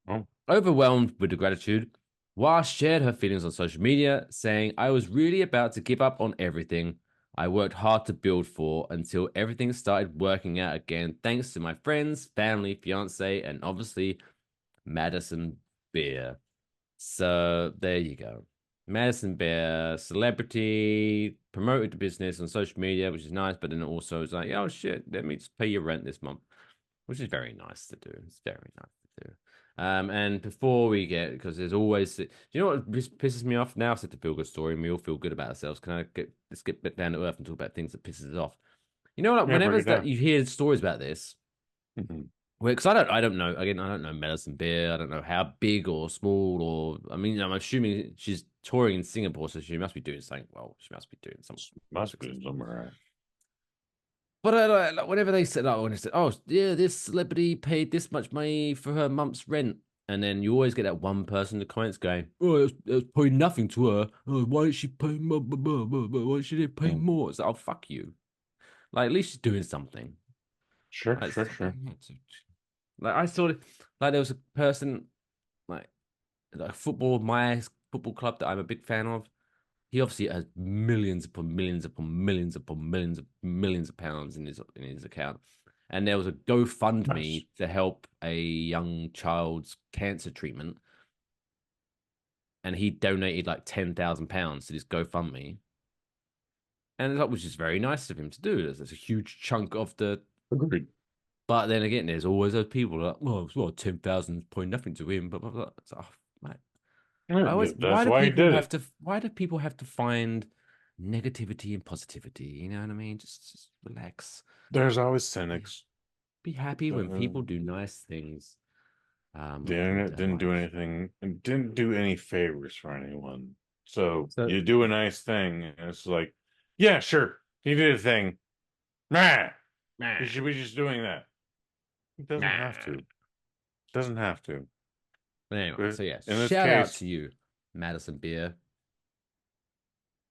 Oh. Overwhelmed with the gratitude, Wah shared her feelings on social media, saying, I was really about to give up on everything I worked hard to build for until everything started working out again, thanks to my friends, family, fiance, and obviously Madison Beer. So there you go. Madison Beer, celebrity, promoted the business on social media, which is nice, but then also it's like, oh shit, let me just pay your rent this month, which is very nice to do. It's very nice to do. And before we get, because there's always, do you know what pisses me off? Now I've said the feel good story and we all feel good about ourselves. Let's get back down to earth and talk about things that pisses us off. You know, like whenever that you hear stories about this, because I don't know. Again, I don't know Madison Beer. I don't know how big or small or. I mean, I'm assuming she's touring in Singapore, so she must be doing something. Well, she must be doing something. Must be somewhere. But whenever they said, oh yeah, this celebrity paid this much money for her month's rent, and then you always get that one person in the comments going, oh, it was probably nothing to her. Oh, why did she pay more? Why should she pay more? It's like, oh, fuck you. Like, at least she's doing something. Sure. Like I saw it, like there was a person, like football, my football club that I'm a big fan of. He obviously has millions upon millions upon millions upon millions of pounds in his account. And there was a GoFundMe to help a young child's cancer treatment. and he donated like £10,000 to this GoFundMe, and that was just very nice of him to do. There's a huge chunk of the. Agreed. But then again, there's always those people like, well, it's well, 10,000 point nothing to him, but blah, blah, blah. It's like, oh, mate. That's why he did it. Why do people have to find negativity and positivity? You know what I mean? Just relax. There's always cynics. Be happy when people do nice things. The internet didn't do anything and didn't do any favors for anyone. So you do a nice thing, and it's like, yeah, sure, he did a thing. You should be just doing that. It doesn't have to. Doesn't have to. But anyway, so yeah, in this shout out case- to you, Madison Beer.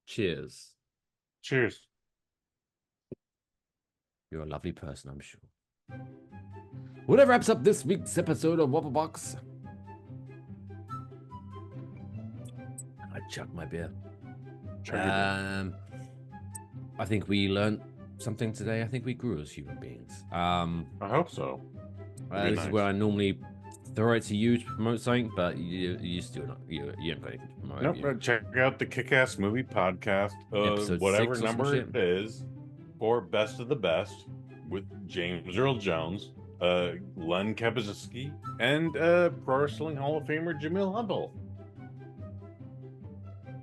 Cheers. Cheers. You're a lovely person, I'm sure. Well, that wraps up this week's episode of Waffle Box. I chucked my beer. I think we learned something today. I think we grew as human beings. I hope so. This is where I normally throw it to you to promote something, but you still not. You haven't got anything to promote. Nope, you? check out the Kick-Ass Movie Podcast, Episode whatever 6 or some number shit. it is, for Best of the Best with James Earl Jones, Len Kabazinski, and Pro Wrestling Hall of Famer Jamil Humble.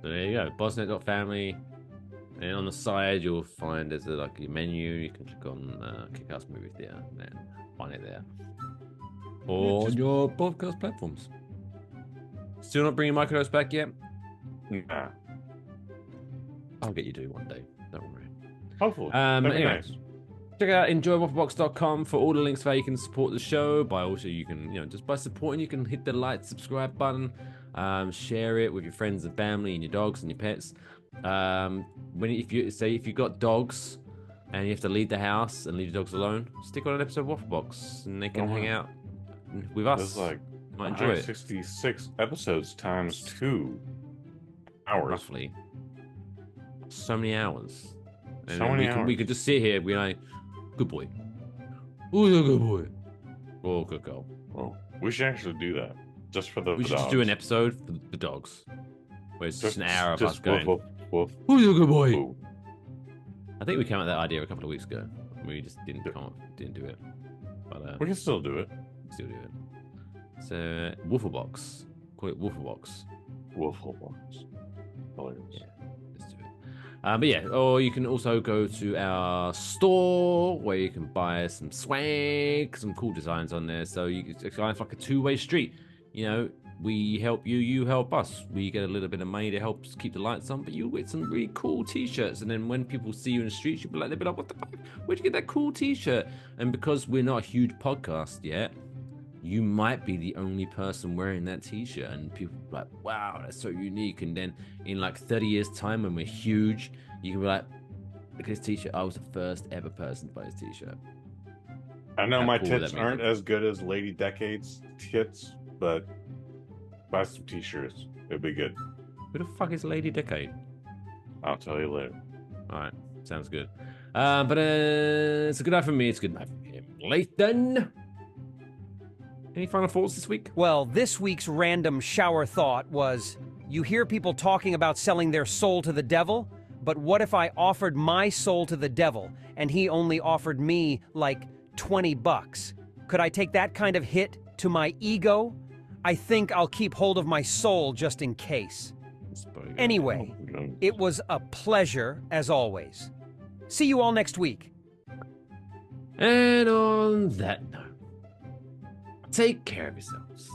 So there you go, bossnet.family. And on the side, you'll find there's a menu. You can click on Kick-Ass Movie Theater and then find it there. Or on your podcast platforms. Still not bringing microdose back yet? Nah. I'll get you to one day. Don't worry. Hopefully. That'd be Anyway, nice. check out enjoywafflebox.com for all the links where you can support the show. You can, just by supporting, you can hit the like, subscribe button, share it with your friends and family and your dogs and your pets. If you got dogs and you have to leave the house and leave your dogs alone, stick on an episode of Waffle Box and they can hang out with us. There's like might enjoy it. 66 episodes times 2 hours. Roughly. So many hours. And So many we hours. could just sit here and be like, good boy. Who's a good boy? Oh, good girl. Well, we should actually do that just for the We should dogs. just do an episode for the dogs. Where it's just an hour of us just going, woof, woof, who's a good boy? woof. I think we came up with that idea a couple of weeks ago. We just didn't do it. But We can still do it. still do it. So Waffle Box. Call it Waffle Box. Waffle Box. Hilarious. Yeah, let's do it. But yeah, or you can also go to our store where you can buy some swag, some cool designs on there. So it's kind of like a two-way street. We help you, you help us. We get a little bit of money to help keep the lights on, but you get some really cool t-shirts. And then when people see you in the streets, they'll be like, what the fuck? Where'd you get that cool t-shirt? And because we're not a huge podcast yet, you might be the only person wearing that t-shirt. And people are like, wow, that's so unique. And then in like 30 years time, when we're huge, you can be like, look at this t-shirt. I was the first ever person to buy this t-shirt. I know How my cool would tits that be? aren't as good as Lady Decade's tits, but buy some t-shirts. It'd be good. Who the fuck is Lady Decade? I'll tell you later. All right, sounds good. But it's a good night for me. It's a good night for him. Lathan. Any final thoughts this week? Well, this week's random shower thought was, you hear people talking about selling their soul to the devil, but what if I offered my soul to the devil and he only offered me like $20? Could I take that kind of hit to my ego? I think I'll keep hold of my soul just in case. Anyway, it was a pleasure as always. See you all next week. And on that note, take care of yourselves.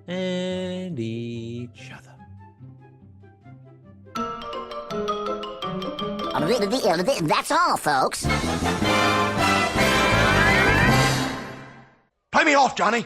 And each other. That's all, folks. Play me off, Johnny.